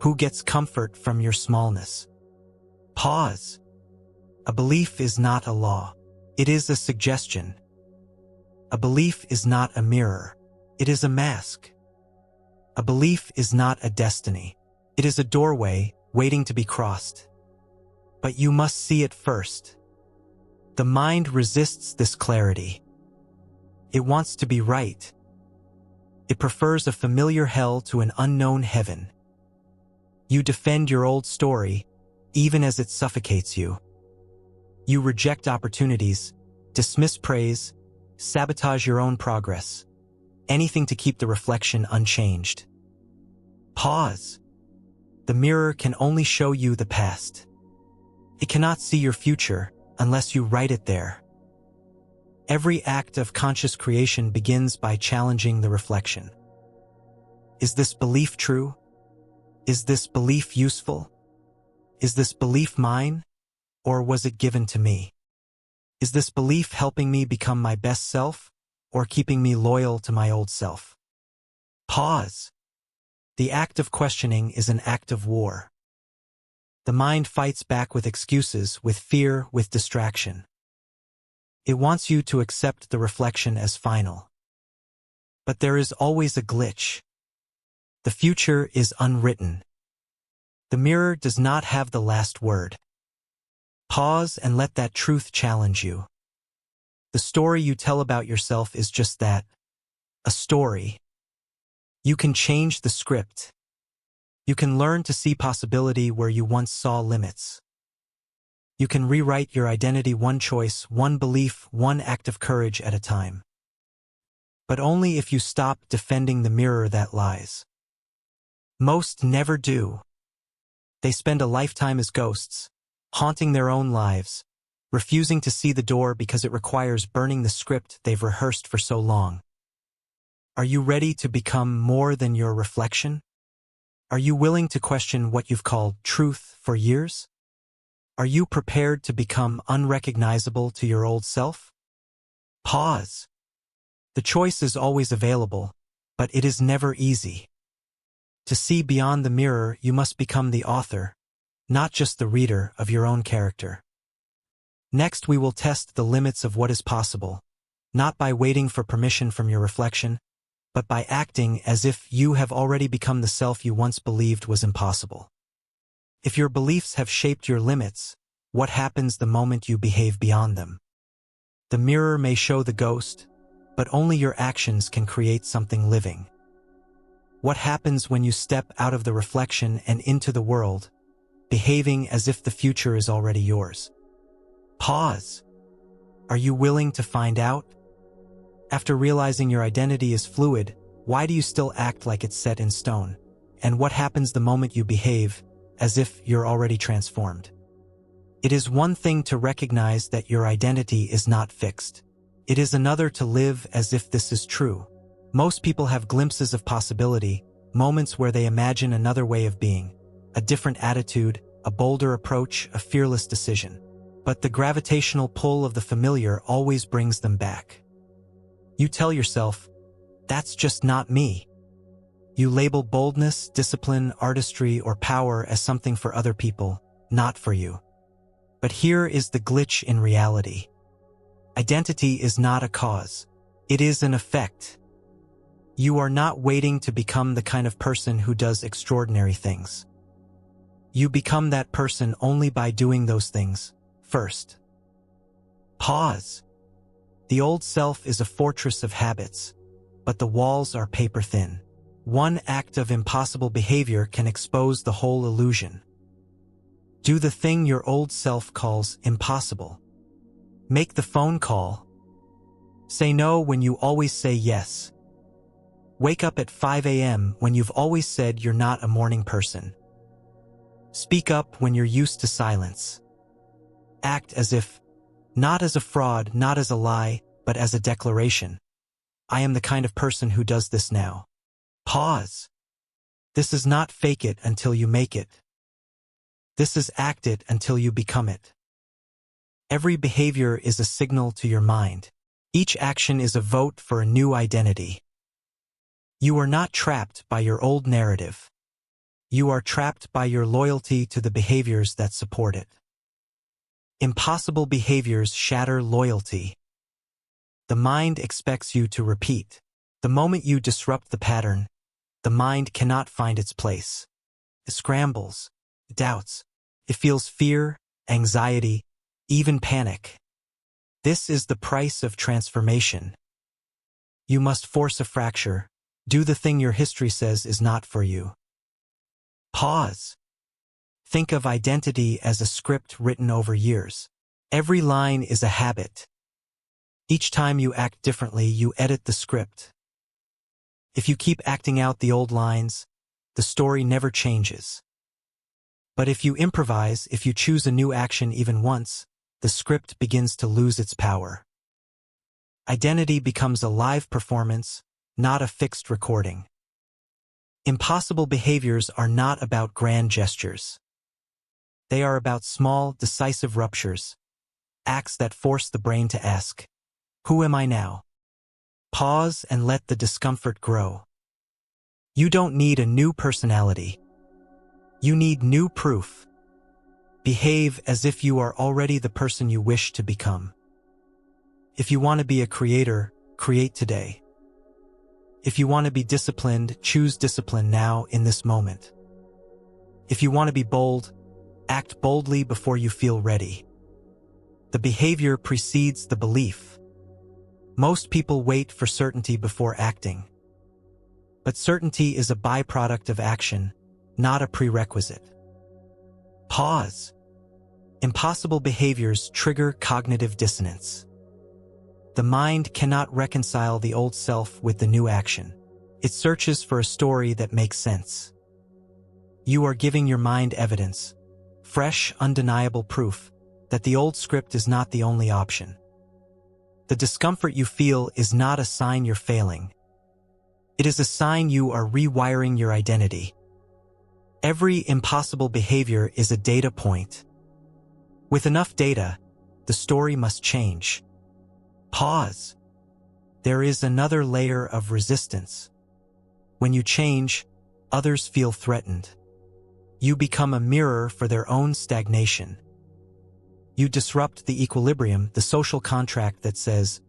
Who gets comfort from your smallness? Pause. A belief is not a law. It is a suggestion. A belief is not a mirror. It is a mask. A belief is not a destiny. It is a doorway waiting to be crossed. But you must see it first. The mind resists this clarity. It wants to be right. It prefers a familiar hell to an unknown heaven. You defend your old story, even as it suffocates you. You reject opportunities, dismiss praise, sabotage your own progress. Anything to keep the reflection unchanged. Pause. The mirror can only show you the past. It cannot see your future unless you write it there. Every act of conscious creation begins by challenging the reflection. Is this belief true? Is this belief useful? Is this belief mine, or was it given to me? Is this belief helping me become my best self, or keeping me loyal to my old self? Pause. The act of questioning is an act of war. The mind fights back with excuses, with fear, with distraction. It wants you to accept the reflection as final. But there is always a glitch. The future is unwritten. The mirror does not have the last word. Pause and let that truth challenge you. The story you tell about yourself is just that, a story. You can change the script. You can learn to see possibility where you once saw limits. You can rewrite your identity one choice, one belief, one act of courage at a time. But only if you stop defending the mirror that lies. Most never do. They spend a lifetime as ghosts, haunting their own lives, refusing to see the door because it requires burning the script they've rehearsed for so long. Are you ready to become more than your reflection? Are you willing to question what you've called truth for years? Are you prepared to become unrecognizable to your old self? Pause. The choice is always available, but it is never easy. To see beyond the mirror, you must become the author, not just the reader of your own character. Next, we will test the limits of what is possible, not by waiting for permission from your reflection, but by acting as if you have already become the self you once believed was impossible. If your beliefs have shaped your limits, what happens the moment you behave beyond them? The mirror may show the ghost, but only your actions can create something living. What happens when you step out of the reflection and into the world, behaving as if the future is already yours? Pause. Are you willing to find out? After realizing your identity is fluid, why do you still act like it's set in stone? And what happens the moment you behave as if you're already transformed? It is one thing to recognize that your identity is not fixed. It is another to live as if this is true. Most people have glimpses of possibility, moments where they imagine another way of being, a different attitude, a bolder approach, a fearless decision. But the gravitational pull of the familiar always brings them back. You tell yourself, that's just not me. You label boldness, discipline, artistry, or power as something for other people, not for you. But here is the glitch in reality. Identity is not a cause. It is an effect. You are not waiting to become the kind of person who does extraordinary things. You become that person only by doing those things first. Pause. The old self is a fortress of habits, but the walls are paper thin. One act of impossible behavior can expose the whole illusion. Do the thing your old self calls impossible. Make the phone call. Say no when you always say yes. Wake up at 5 a.m. when you've always said you're not a morning person. Speak up when you're used to silence. Act as if, not as a fraud, not as a lie, but as a declaration. I am the kind of person who does this now. Pause. This is not fake it until you make it. This is act it until you become it. Every behavior is a signal to your mind. Each action is a vote for a new identity. You are not trapped by your old narrative. You are trapped by your loyalty to the behaviors that support it. Impossible behaviors shatter loyalty. The mind expects you to repeat. The moment you disrupt the pattern, the mind cannot find its place. It scrambles, it doubts. It feels fear, anxiety, even panic. This is the price of transformation. You must force a fracture. Do the thing your history says is not for you. Pause. Think of identity as a script written over years. Every line is a habit. Each time you act differently, you edit the script. If you keep acting out the old lines, the story never changes. But if you improvise, if you choose a new action even once, the script begins to lose its power. Identity becomes a live performance, not a fixed recording. Impossible behaviors are not about grand gestures. They are about small, decisive ruptures, acts that force the brain to ask, who am I now? Pause and let the discomfort grow. You don't need a new personality. You need new proof. Behave as if you are already the person you wish to become. If you want to be a creator, create today. If you want to be disciplined, choose discipline now in this moment. If you want to be bold, act boldly before you feel ready. The behavior precedes the belief. Most people wait for certainty before acting. But certainty is a byproduct of action, not a prerequisite. Pause. Impossible behaviors trigger cognitive dissonance. The mind cannot reconcile the old self with the new action. It searches for a story that makes sense. You are giving your mind evidence, fresh, undeniable proof, that the old script is not the only option. The discomfort you feel is not a sign you're failing. It is a sign you are rewiring your identity. Every impossible behavior is a data point. With enough data, the story must change. Pause. There is another layer of resistance. When you change, others feel threatened. You become a mirror for their own stagnation. You disrupt the equilibrium, the social contract that says,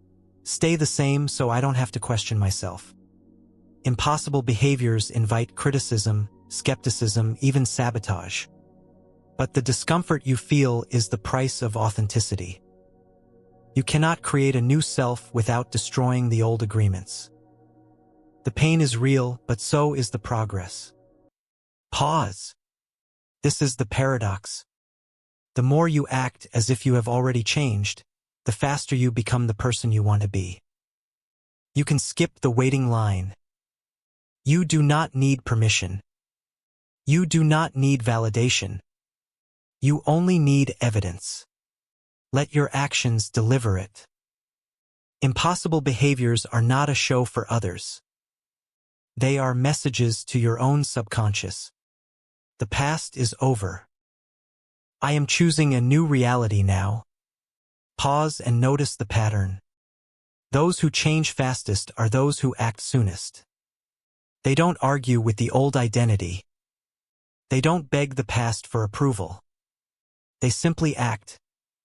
stay the same so I don't have to question myself. Impossible behaviors invite criticism, skepticism, even sabotage. But the discomfort you feel is the price of authenticity. You cannot create a new self without destroying the old agreements. The pain is real, but so is the progress. Pause. This is the paradox. The more you act as if you have already changed, the faster you become the person you want to be. You can skip the waiting line. You do not need permission. You do not need validation. You only need evidence. Let your actions deliver it. Impossible behaviors are not a show for others. They are messages to your own subconscious. The past is over. I am choosing a new reality now. Pause and notice the pattern. Those who change fastest are those who act soonest. They don't argue with the old identity. They don't beg the past for approval. They simply act,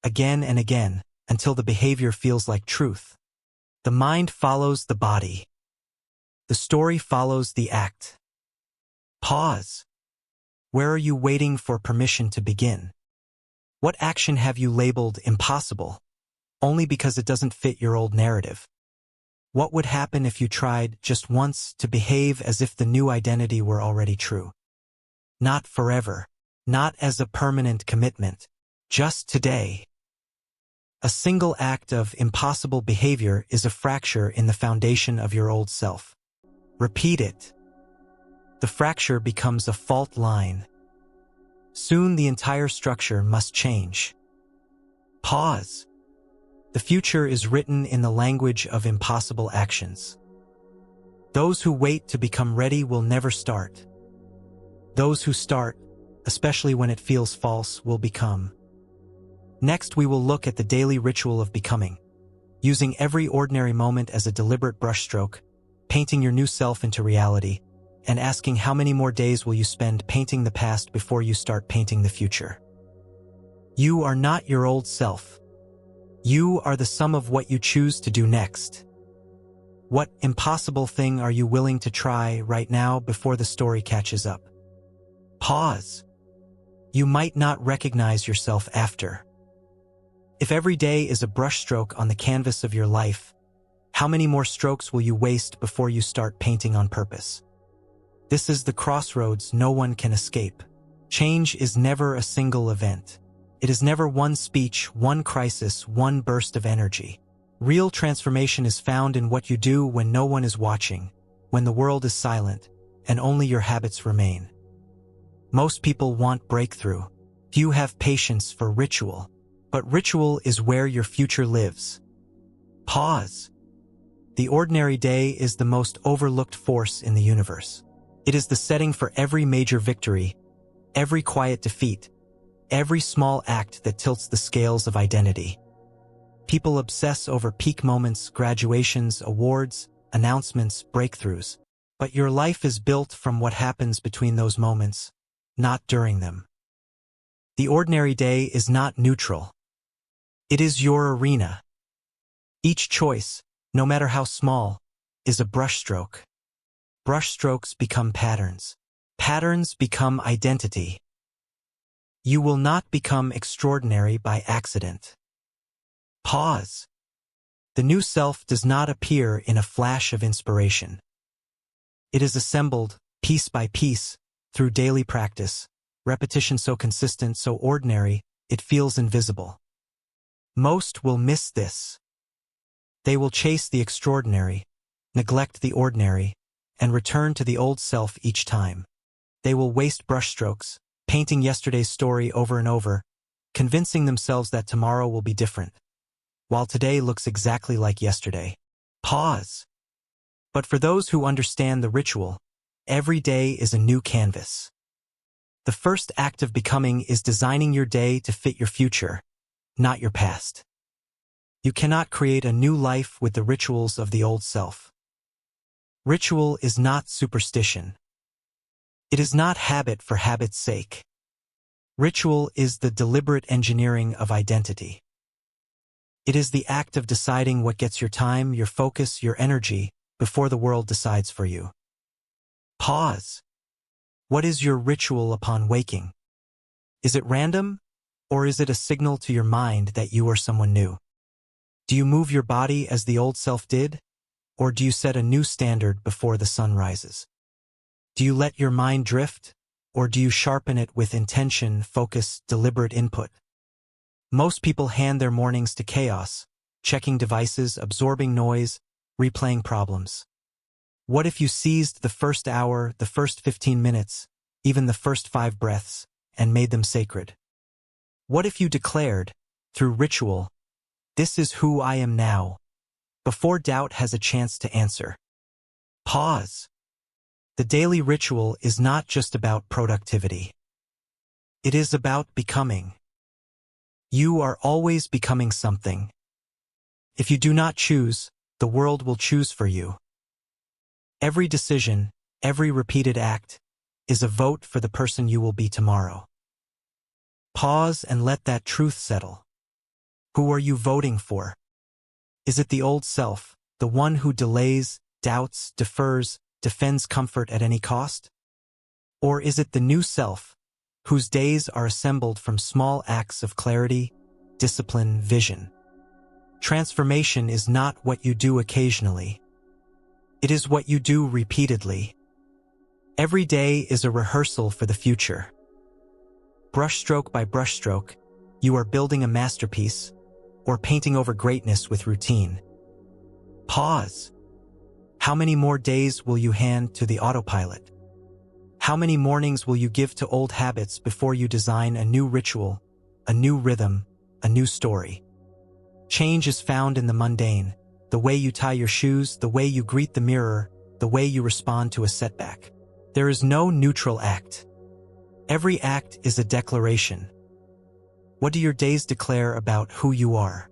again and again, until the behavior feels like truth. The mind follows the body. The story follows the act. Pause. Where are you waiting for permission to begin? What action have you labeled impossible, only because it doesn't fit your old narrative? What would happen if you tried, just once, to behave as if the new identity were already true? Not forever. Not as a permanent commitment. Just today. A single act of impossible behavior is a fracture in the foundation of your old self. Repeat it. The fracture becomes a fault line. Soon the entire structure must change. Pause. The future is written in the language of impossible actions. Those who wait to become ready will never start. Those who start, especially when it feels false, will become. Next, we will look at the daily ritual of becoming, using every ordinary moment as a deliberate brushstroke, painting your new self into reality, and asking how many more days will you spend painting the past before you start painting the future. You are not your old self. You are the sum of what you choose to do next. What impossible thing are you willing to try right now before the story catches up? Pause. You might not recognize yourself after. If every day is a brushstroke on the canvas of your life, how many more strokes will you waste before you start painting on purpose? This is the crossroads no one can escape. Change is never a single event. It is never one speech, one crisis, one burst of energy. Real transformation is found in what you do when no one is watching, when the world is silent, and only your habits remain. Most people want breakthrough. Few have patience for ritual. But ritual is where your future lives. Pause. The ordinary day is the most overlooked force in the universe. It is the setting for every major victory, every quiet defeat, every small act that tilts the scales of identity. People obsess over peak moments, graduations, awards, announcements, breakthroughs. But your life is built from what happens between those moments, not during them. The ordinary day is not neutral. It is your arena. Each choice, no matter how small, is a brushstroke. Brushstrokes become patterns. Patterns become identity. You will not become extraordinary by accident. Pause. The new self does not appear in a flash of inspiration. It is assembled, piece by piece, through daily practice, repetition so consistent, so ordinary, it feels invisible. Most will miss this. They will chase the extraordinary, neglect the ordinary, and return to the old self each time. They will waste brushstrokes, painting yesterday's story over and over, convincing themselves that tomorrow will be different, while today looks exactly like yesterday. Pause. But for those who understand the ritual, every day is a new canvas. The first act of becoming is designing your day to fit your future, not your past. You cannot create a new life with the rituals of the old self. Ritual is not superstition. It is not habit for habit's sake. Ritual is the deliberate engineering of identity. It is the act of deciding what gets your time, your focus, your energy, before the world decides for you. Pause. What is your ritual upon waking? Is it random, or is it a signal to your mind that you are someone new? Do you move your body as the old self did, or do you set a new standard before the sun rises? Do you let your mind drift, or do you sharpen it with intention, focus, deliberate input? Most people hand their mornings to chaos, checking devices, absorbing noise, replaying problems. What if you seized the first hour, the first 15 minutes, even the first 5 breaths, and made them sacred? What if you declared, through ritual, "This is who I am now," before doubt has a chance to answer? Pause. The daily ritual is not just about productivity. It is about becoming. You are always becoming something. If you do not choose, the world will choose for you. Every decision, every repeated act, is a vote for the person you will be tomorrow. Pause and let that truth settle. Who are you voting for? Is it the old self, the one who delays, doubts, defers, defends comfort at any cost? Or is it the new self, whose days are assembled from small acts of clarity, discipline, vision? Transformation is not what you do occasionally. It is what you do repeatedly. Every day is a rehearsal for the future. Brushstroke by brushstroke, you are building a masterpiece, or painting over greatness with routine. Pause. How many more days will you hand to the autopilot? How many mornings will you give to old habits before you design a new ritual, a new rhythm, a new story? Change is found in the mundane, the way you tie your shoes, the way you greet the mirror, the way you respond to a setback. There is no neutral act. Every act is a declaration. What do your days declare about who you are?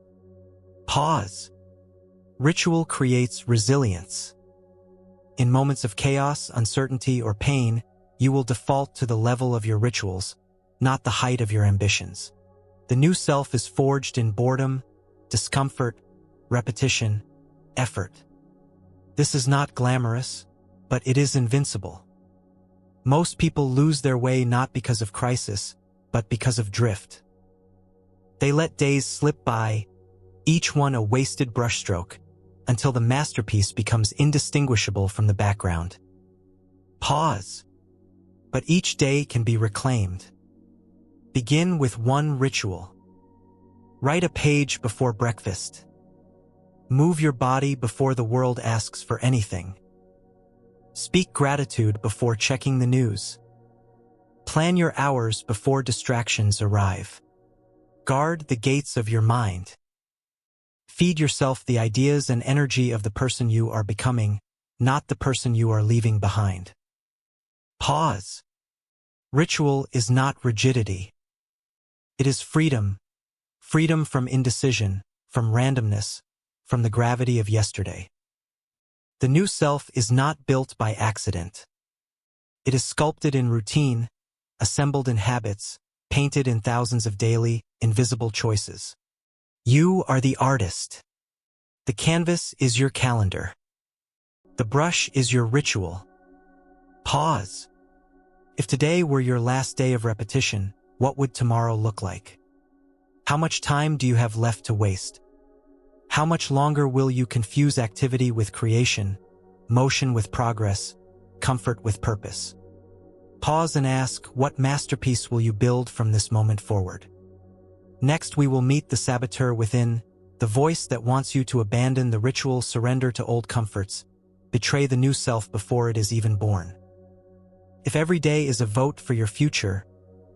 Pause. Ritual creates resilience. In moments of chaos, uncertainty, or pain, you will default to the level of your rituals, not the height of your ambitions. The new self is forged in boredom, discomfort, repetition, effort. This is not glamorous, but it is invincible. Most people lose their way not because of crisis, but because of drift. They let days slip by, each one a wasted brushstroke, until the masterpiece becomes indistinguishable from the background. Pause. But each day can be reclaimed. Begin with one ritual. Write a page before breakfast. Move your body before the world asks for anything. Speak gratitude before checking the news. Plan your hours before distractions arrive. Guard the gates of your mind. Feed yourself the ideas and energy of the person you are becoming, not the person you are leaving behind. Pause. Ritual is not rigidity. It is freedom. Freedom from indecision, from randomness, from the gravity of yesterday. The new self is not built by accident. It is sculpted in routine, assembled in habits, painted in thousands of daily, invisible choices. You are the artist. The canvas is your calendar. The brush is your ritual. Pause. If today were your last day of repetition, what would tomorrow look like? How much time do you have left to waste? How much longer will you confuse activity with creation, motion with progress, comfort with purpose? Pause and ask, what masterpiece will you build from this moment forward? Next, we will meet the saboteur within, the voice that wants you to abandon the ritual, surrender to old comforts, betray the new self before it is even born. If every day is a vote for your future,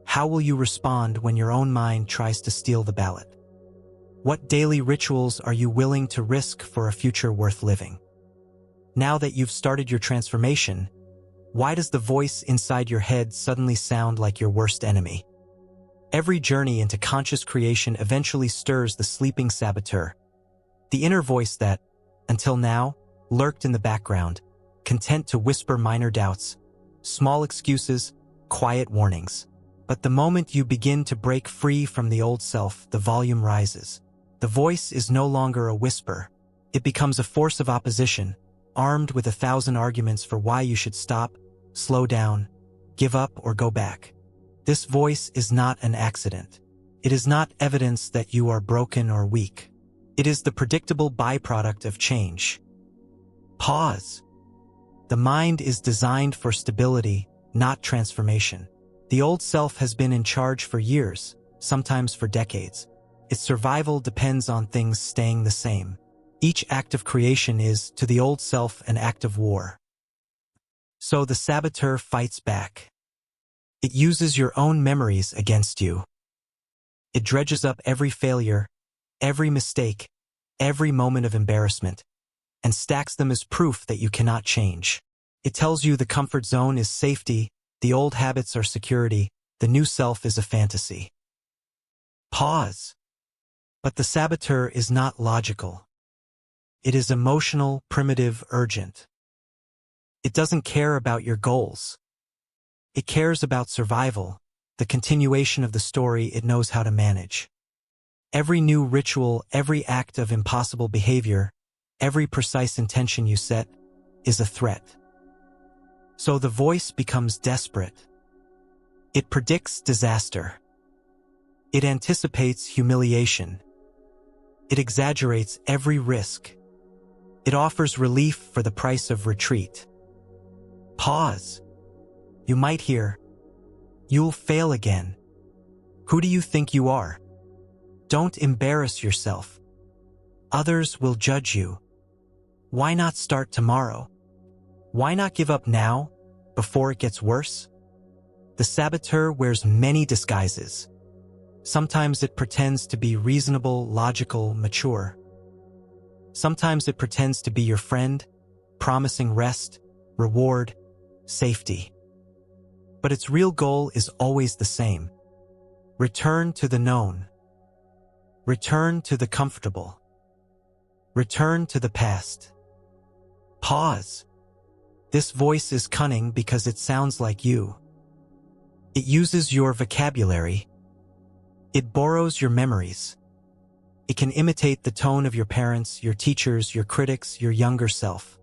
how will you respond when your own mind tries to steal the ballot? What daily rituals are you willing to risk for a future worth living? Now that you've started your transformation, why does the voice inside your head suddenly sound like your worst enemy? Every journey into conscious creation eventually stirs the sleeping saboteur, the inner voice that, until now, lurked in the background, content to whisper minor doubts, small excuses, quiet warnings. But the moment you begin to break free from the old self, the volume rises. The voice is no longer a whisper. It becomes a force of opposition, armed with 1,000 arguments for why you should stop, slow down, give up, or go back. This voice is not an accident. It is not evidence that you are broken or weak. It is the predictable byproduct of change. Pause. The mind is designed for stability, not transformation. The old self has been in charge for years, sometimes for decades. Its survival depends on things staying the same. Each act of creation is, to the old self, an act of war. So the saboteur fights back. It uses your own memories against you. It dredges up every failure, every mistake, every moment of embarrassment, and stacks them as proof that you cannot change. It tells you the comfort zone is safety, the old habits are security, the new self is a fantasy. Pause. But the saboteur is not logical. It is emotional, primitive, urgent. It doesn't care about your goals. It cares about survival, the continuation of the story it knows how to manage. Every new ritual, every act of impossible behavior, every precise intention you set is a threat. So the voice becomes desperate. It predicts disaster. It anticipates humiliation. It exaggerates every risk. It offers relief for the price of retreat. Pause. You might hear, "You'll fail again. Who do you think you are? Don't embarrass yourself. Others will judge you. Why not start tomorrow? Why not give up now, before it gets worse?" The saboteur wears many disguises. Sometimes it pretends to be reasonable, logical, mature. Sometimes it pretends to be your friend, promising rest, reward, safety. But its real goal is always the same. Return to the known. Return to the comfortable. Return to the past. Pause. This voice is cunning because it sounds like you. It uses your vocabulary. It borrows your memories. It can imitate the tone of your parents, your teachers, your critics, your younger self.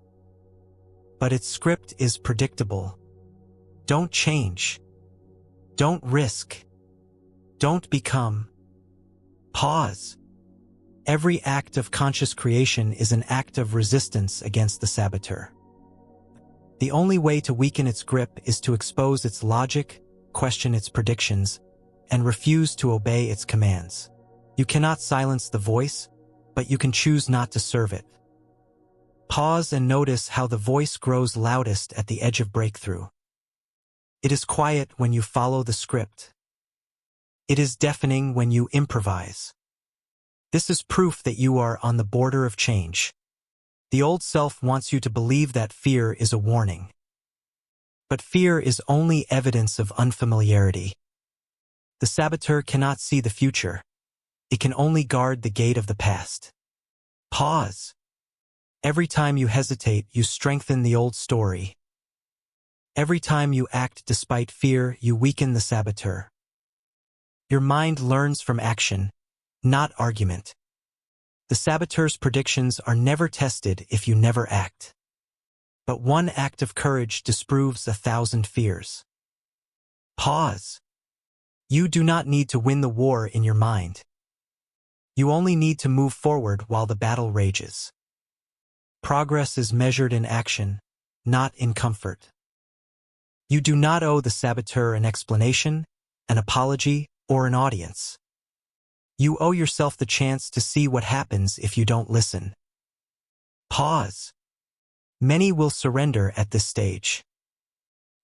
But its script is predictable. Don't change. Don't risk. Don't become. Pause. Every act of conscious creation is an act of resistance against the saboteur. The only way to weaken its grip is to expose its logic, question its predictions, and refuse to obey its commands. You cannot silence the voice, but you can choose not to serve it. Pause and notice how the voice grows loudest at the edge of breakthrough. It is quiet when you follow the script. It is deafening when you improvise. This is proof that you are on the border of change. The old self wants you to believe that fear is a warning. But fear is only evidence of unfamiliarity. The saboteur cannot see the future. It can only guard the gate of the past. Pause. Every time you hesitate, you strengthen the old story. Every time you act despite fear, you weaken the saboteur. Your mind learns from action, not argument. The saboteur's predictions are never tested if you never act. But one act of courage disproves 1,000 fears. Pause. You do not need to win the war in your mind. You only need to move forward while the battle rages. Progress is measured in action, not in comfort. You do not owe the saboteur an explanation, an apology, or an audience. You owe yourself the chance to see what happens if you don't listen. Pause. Many will surrender at this stage.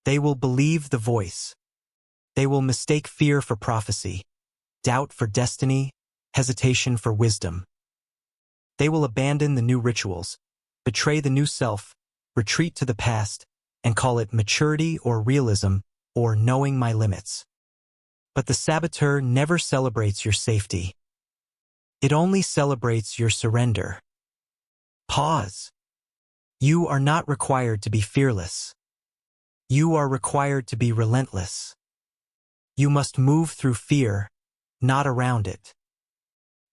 They will believe the voice. They will mistake fear for prophecy, doubt for destiny, hesitation for wisdom. They will abandon the new rituals, betray the new self, retreat to the past, and call it maturity or realism or knowing my limits. But the saboteur never celebrates your safety. It only celebrates your surrender. Pause. You are not required to be fearless. You are required to be relentless. You must move through fear, not around it.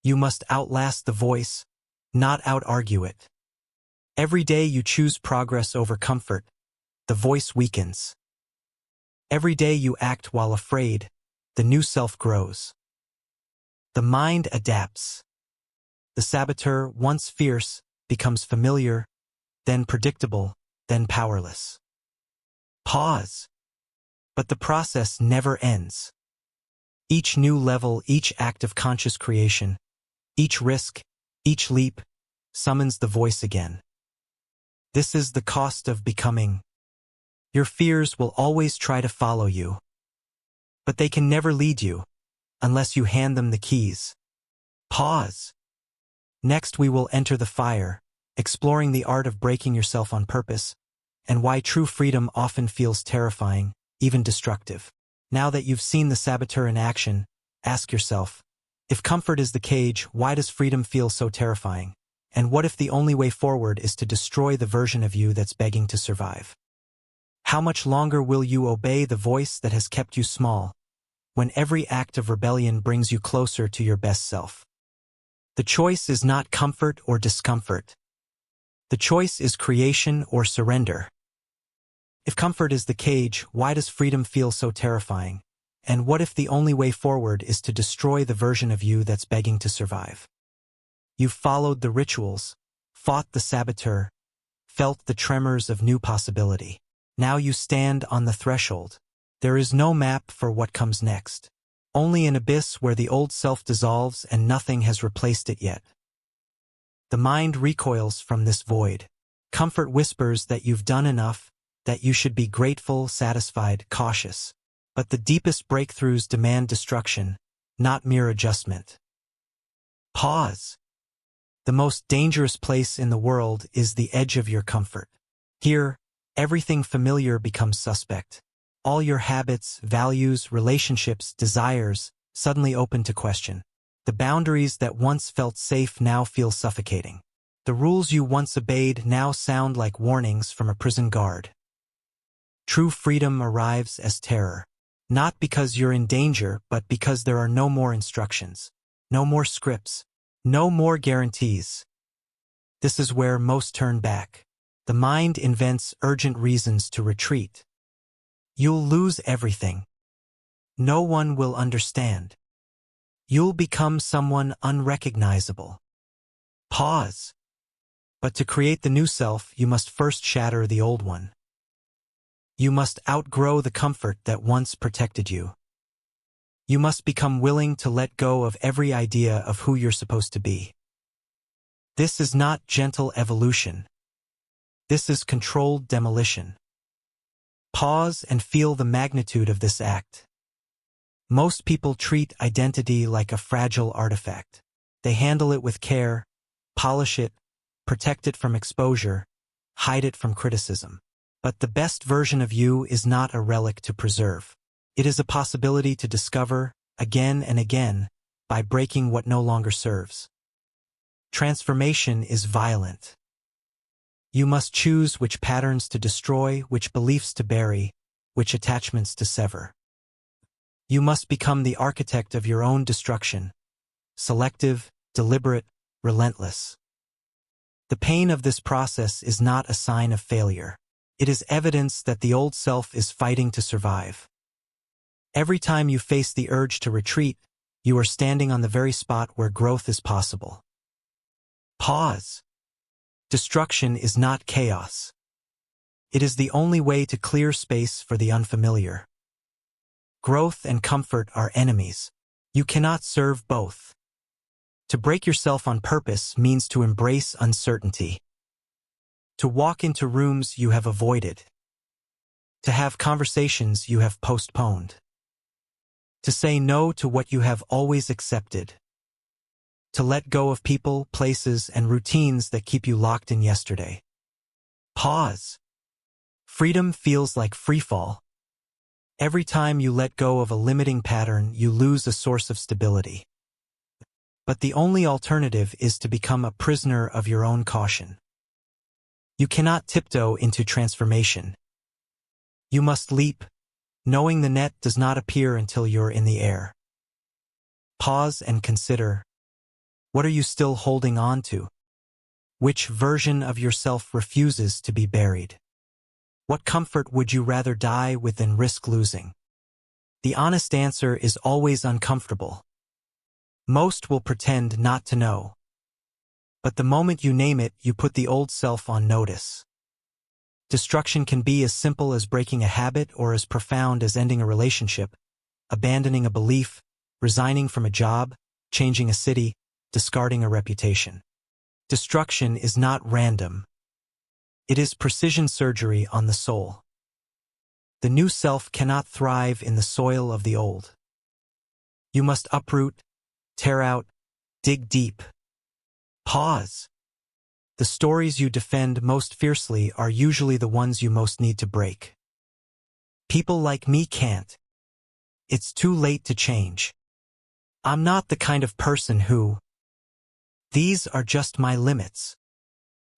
You must outlast the voice, not out-argue it. Every day you choose progress over comfort, the voice weakens. Every day you act while afraid, the new self grows. The mind adapts. The saboteur, once fierce, becomes familiar, then predictable, then powerless. Pause. But the process never ends. Each new level, each act of conscious creation, each risk, each leap, summons the voice again. This is the cost of becoming. Your fears will always try to follow you. But they can never lead you, unless you hand them the keys. Pause. Next we will enter the fire, exploring the art of breaking yourself on purpose, and why true freedom often feels terrifying, even destructive. Now that you've seen the saboteur in action, ask yourself, if comfort is the cage, why does freedom feel so terrifying? And what if the only way forward is to destroy the version of you that's begging to survive? How much longer will you obey the voice that has kept you small, when every act of rebellion brings you closer to your best self? The choice is not comfort or discomfort. The choice is creation or surrender. If comfort is the cage, why does freedom feel so terrifying? And what if the only way forward is to destroy the version of you that's begging to survive? You've followed the rituals, fought the saboteur, felt the tremors of new possibility. Now you stand on the threshold. There is no map for what comes next. Only an abyss where the old self dissolves and nothing has replaced it yet. The mind recoils from this void. Comfort whispers that you've done enough, that you should be grateful, satisfied, cautious. But the deepest breakthroughs demand destruction, not mere adjustment. Pause. The most dangerous place in the world is the edge of your comfort. Here, everything familiar becomes suspect. All your habits, values, relationships, desires, suddenly open to question. The boundaries that once felt safe now feel suffocating. The rules you once obeyed now sound like warnings from a prison guard. True freedom arrives as terror. Not because you're in danger, but because there are no more instructions, no more scripts, no more guarantees. This is where most turn back. The mind invents urgent reasons to retreat. You'll lose everything. No one will understand. You'll become someone unrecognizable. Pause. But to create the new self, you must first shatter the old one. You must outgrow the comfort that once protected you. You must become willing to let go of every idea of who you're supposed to be. This is not gentle evolution. This is controlled demolition. Pause and feel the magnitude of this act. Most people treat identity like a fragile artifact. They handle it with care, polish it, protect it from exposure, hide it from criticism. But the best version of you is not a relic to preserve. It is a possibility to discover, again and again, by breaking what no longer serves. Transformation is violent. You must choose which patterns to destroy, which beliefs to bury, which attachments to sever. You must become the architect of your own destruction, selective, deliberate, relentless. The pain of this process is not a sign of failure. It is evidence that the old self is fighting to survive. Every time you face the urge to retreat, you are standing on the very spot where growth is possible. Pause. Destruction is not chaos. It is the only way to clear space for the unfamiliar. Growth and comfort are enemies. You cannot serve both. To break yourself on purpose means to embrace uncertainty. To walk into rooms you have avoided. To have conversations you have postponed. To say no to what you have always accepted. To let go of people, places, and routines that keep you locked in yesterday. Pause. Freedom feels like freefall. Every time you let go of a limiting pattern, you lose a source of stability. But the only alternative is to become a prisoner of your own caution. You cannot tiptoe into transformation. You must leap, knowing the net does not appear until you're in the air. Pause and consider. What are you still holding on to? Which version of yourself refuses to be buried? What comfort would you rather die with than risk losing? The honest answer is always uncomfortable. Most will pretend not to know. But the moment you name it, you put the old self on notice. Destruction can be as simple as breaking a habit or as profound as ending a relationship, abandoning a belief, resigning from a job, changing a city, discarding a reputation. Destruction is not random. It is precision surgery on the soul. The new self cannot thrive in the soil of the old. You must uproot, tear out, dig deep. Pause. The stories you defend most fiercely are usually the ones you most need to break. People like me can't. It's too late to change. I'm not the kind of person who... These are just my limits.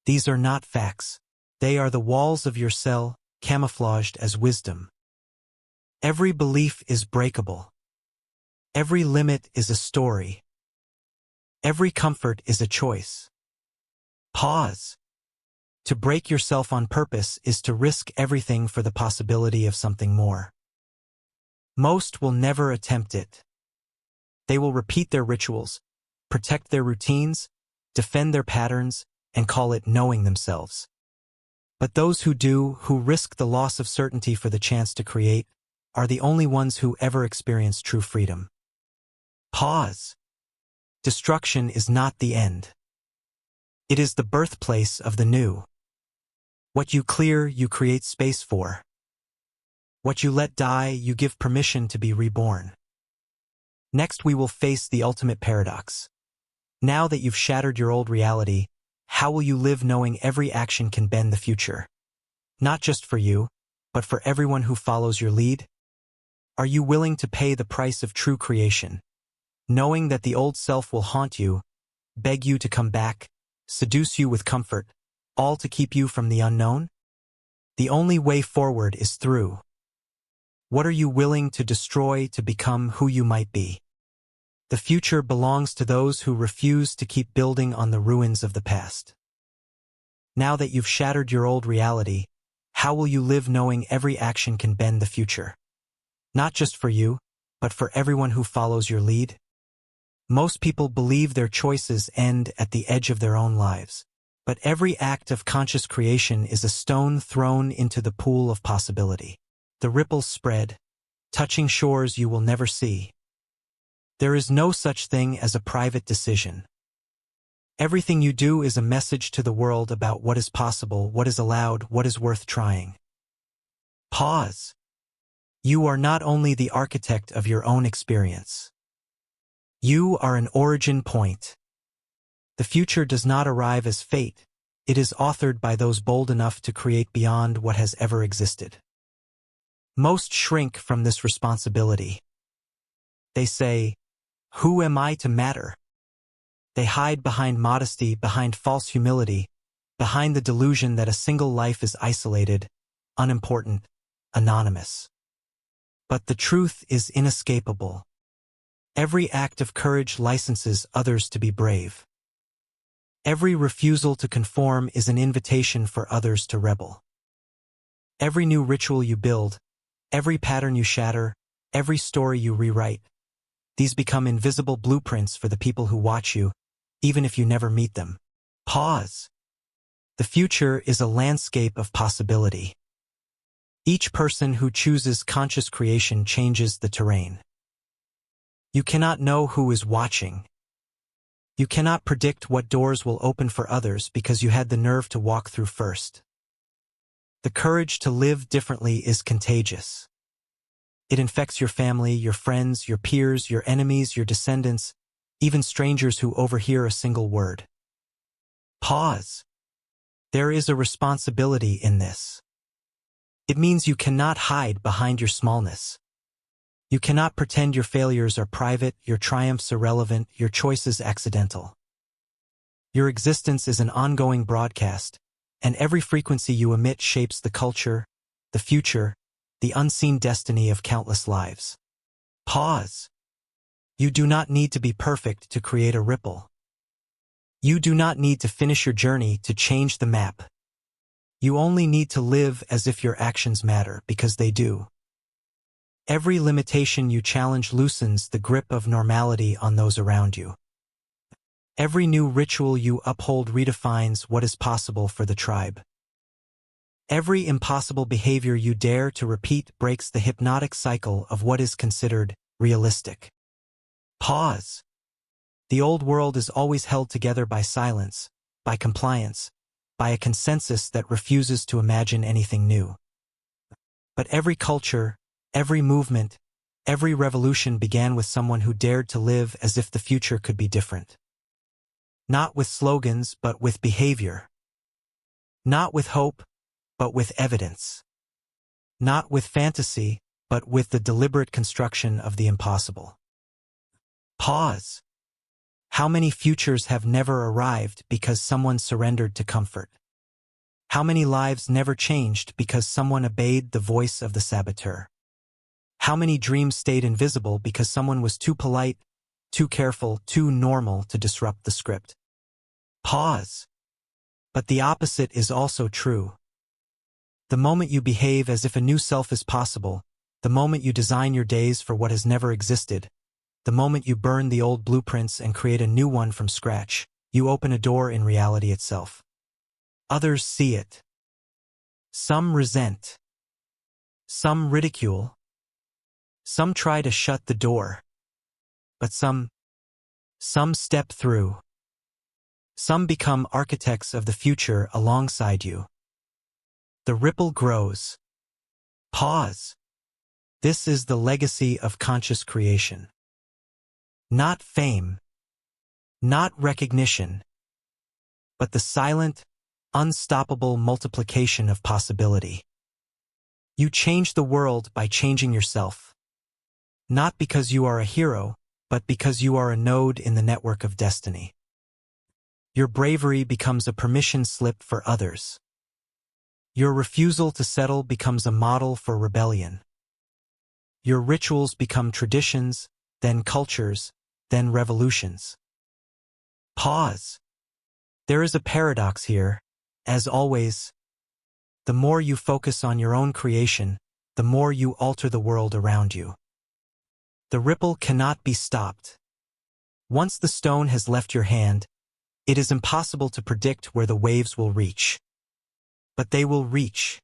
These are not facts. They are the walls of your cell, camouflaged as wisdom. Every belief is breakable. Every limit is a story. Every comfort is a choice. Pause. To break yourself on purpose is to risk everything for the possibility of something more. Most will never attempt it. They will repeat their rituals, protect their routines, defend their patterns, and call it knowing themselves. But those who do, who risk the loss of certainty for the chance to create, are the only ones who ever experience true freedom. Pause. Destruction is not the end. It is the birthplace of the new. What you clear, you create space for. What you let die, you give permission to be reborn. Next, we will face the ultimate paradox. Now that you've shattered your old reality, how will you live knowing every action can bend the future? Not just for you, but for everyone who follows your lead? Are you willing to pay the price of true creation, knowing that the old self will haunt you, beg you to come back, seduce you with comfort, all to keep you from the unknown? The only way forward is through. What are you willing to destroy to become who you might be? The future belongs to those who refuse to keep building on the ruins of the past. Now that you've shattered your old reality, how will you live knowing every action can bend the future? Not just for you, but for everyone who follows your lead? Most people believe their choices end at the edge of their own lives, but every act of conscious creation is a stone thrown into the pool of possibility. The ripples spread, touching shores you will never see. There is no such thing as a private decision. Everything you do is a message to the world about what is possible, what is allowed, what is worth trying. Pause. You are not only the architect of your own experience. You are an origin point. The future does not arrive as fate. It is authored by those bold enough to create beyond what has ever existed. Most shrink from this responsibility. They say, "Who am I to matter?" They hide behind modesty, behind false humility, behind the delusion that a single life is isolated, unimportant, anonymous. But the truth is inescapable. Every act of courage licenses others to be brave. Every refusal to conform is an invitation for others to rebel. Every new ritual you build, every pattern you shatter, every story you rewrite, these become invisible blueprints for the people who watch you, even if you never meet them. Pause. The future is a landscape of possibility. Each person who chooses conscious creation changes the terrain. You cannot know who is watching. You cannot predict what doors will open for others because you had the nerve to walk through first. The courage to live differently is contagious. It infects your family, your friends, your peers, your enemies, your descendants, even strangers who overhear a single word. Pause. There is a responsibility in this. It means you cannot hide behind your smallness. You cannot pretend your failures are private, your triumphs irrelevant, your choices accidental. Your existence is an ongoing broadcast, and every frequency you emit shapes the culture, the future, the unseen destiny of countless lives. Pause. You do not need to be perfect to create a ripple. You do not need to finish your journey to change the map. You only need to live as if your actions matter, because they do. Every limitation you challenge loosens the grip of normality on those around you. Every new ritual you uphold redefines what is possible for the tribe. Every impossible behavior you dare to repeat breaks the hypnotic cycle of what is considered realistic. Pause. The old world is always held together by silence, by compliance, by a consensus that refuses to imagine anything new. But every culture, every movement, every revolution began with someone who dared to live as if the future could be different. Not with slogans, but with behavior. Not with hope, but with evidence. Not with fantasy, but with the deliberate construction of the impossible. Pause. How many futures have never arrived because someone surrendered to comfort? How many lives never changed because someone obeyed the voice of the saboteur? How many dreams stayed invisible because someone was too polite, too careful, too normal to disrupt the script? Pause. But the opposite is also true. The moment you behave as if a new self is possible, the moment you design your days for what has never existed, the moment you burn the old blueprints and create a new one from scratch, you open a door in reality itself. Others see it. Some resent. Some ridicule. Some try to shut the door. But some step through. Some become architects of the future alongside you. The ripple grows. Pause. This is the legacy of conscious creation. Not fame, not recognition, but the silent, unstoppable multiplication of possibility. You change the world by changing yourself. Not because you are a hero, but because you are a node in the network of destiny. Your bravery becomes a permission slip for others. Your refusal to settle becomes a model for rebellion. Your rituals become traditions, then cultures, then revolutions. Pause. There is a paradox here. As always, the more you focus on your own creation, the more you alter the world around you. The ripple cannot be stopped. Once the stone has left your hand, it is impossible to predict where the waves will reach. But they will reach.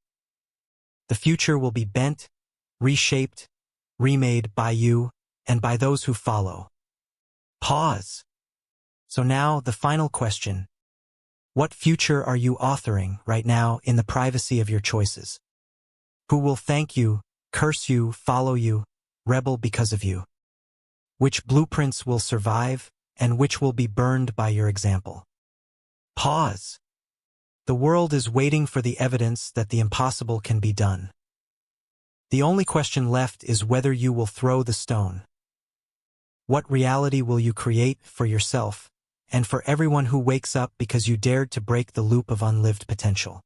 The future will be bent, reshaped, remade by you and by those who follow. Pause. So now, the final question. What future are you authoring right now in the privacy of your choices? Who will thank you, curse you, follow you, rebel because of you? Which blueprints will survive, and which will be burned by your example? Pause. The world is waiting for the evidence that the impossible can be done. The only question left is whether you will throw the stone. What reality will you create for yourself, and for everyone who wakes up because you dared to break the loop of unlived potential?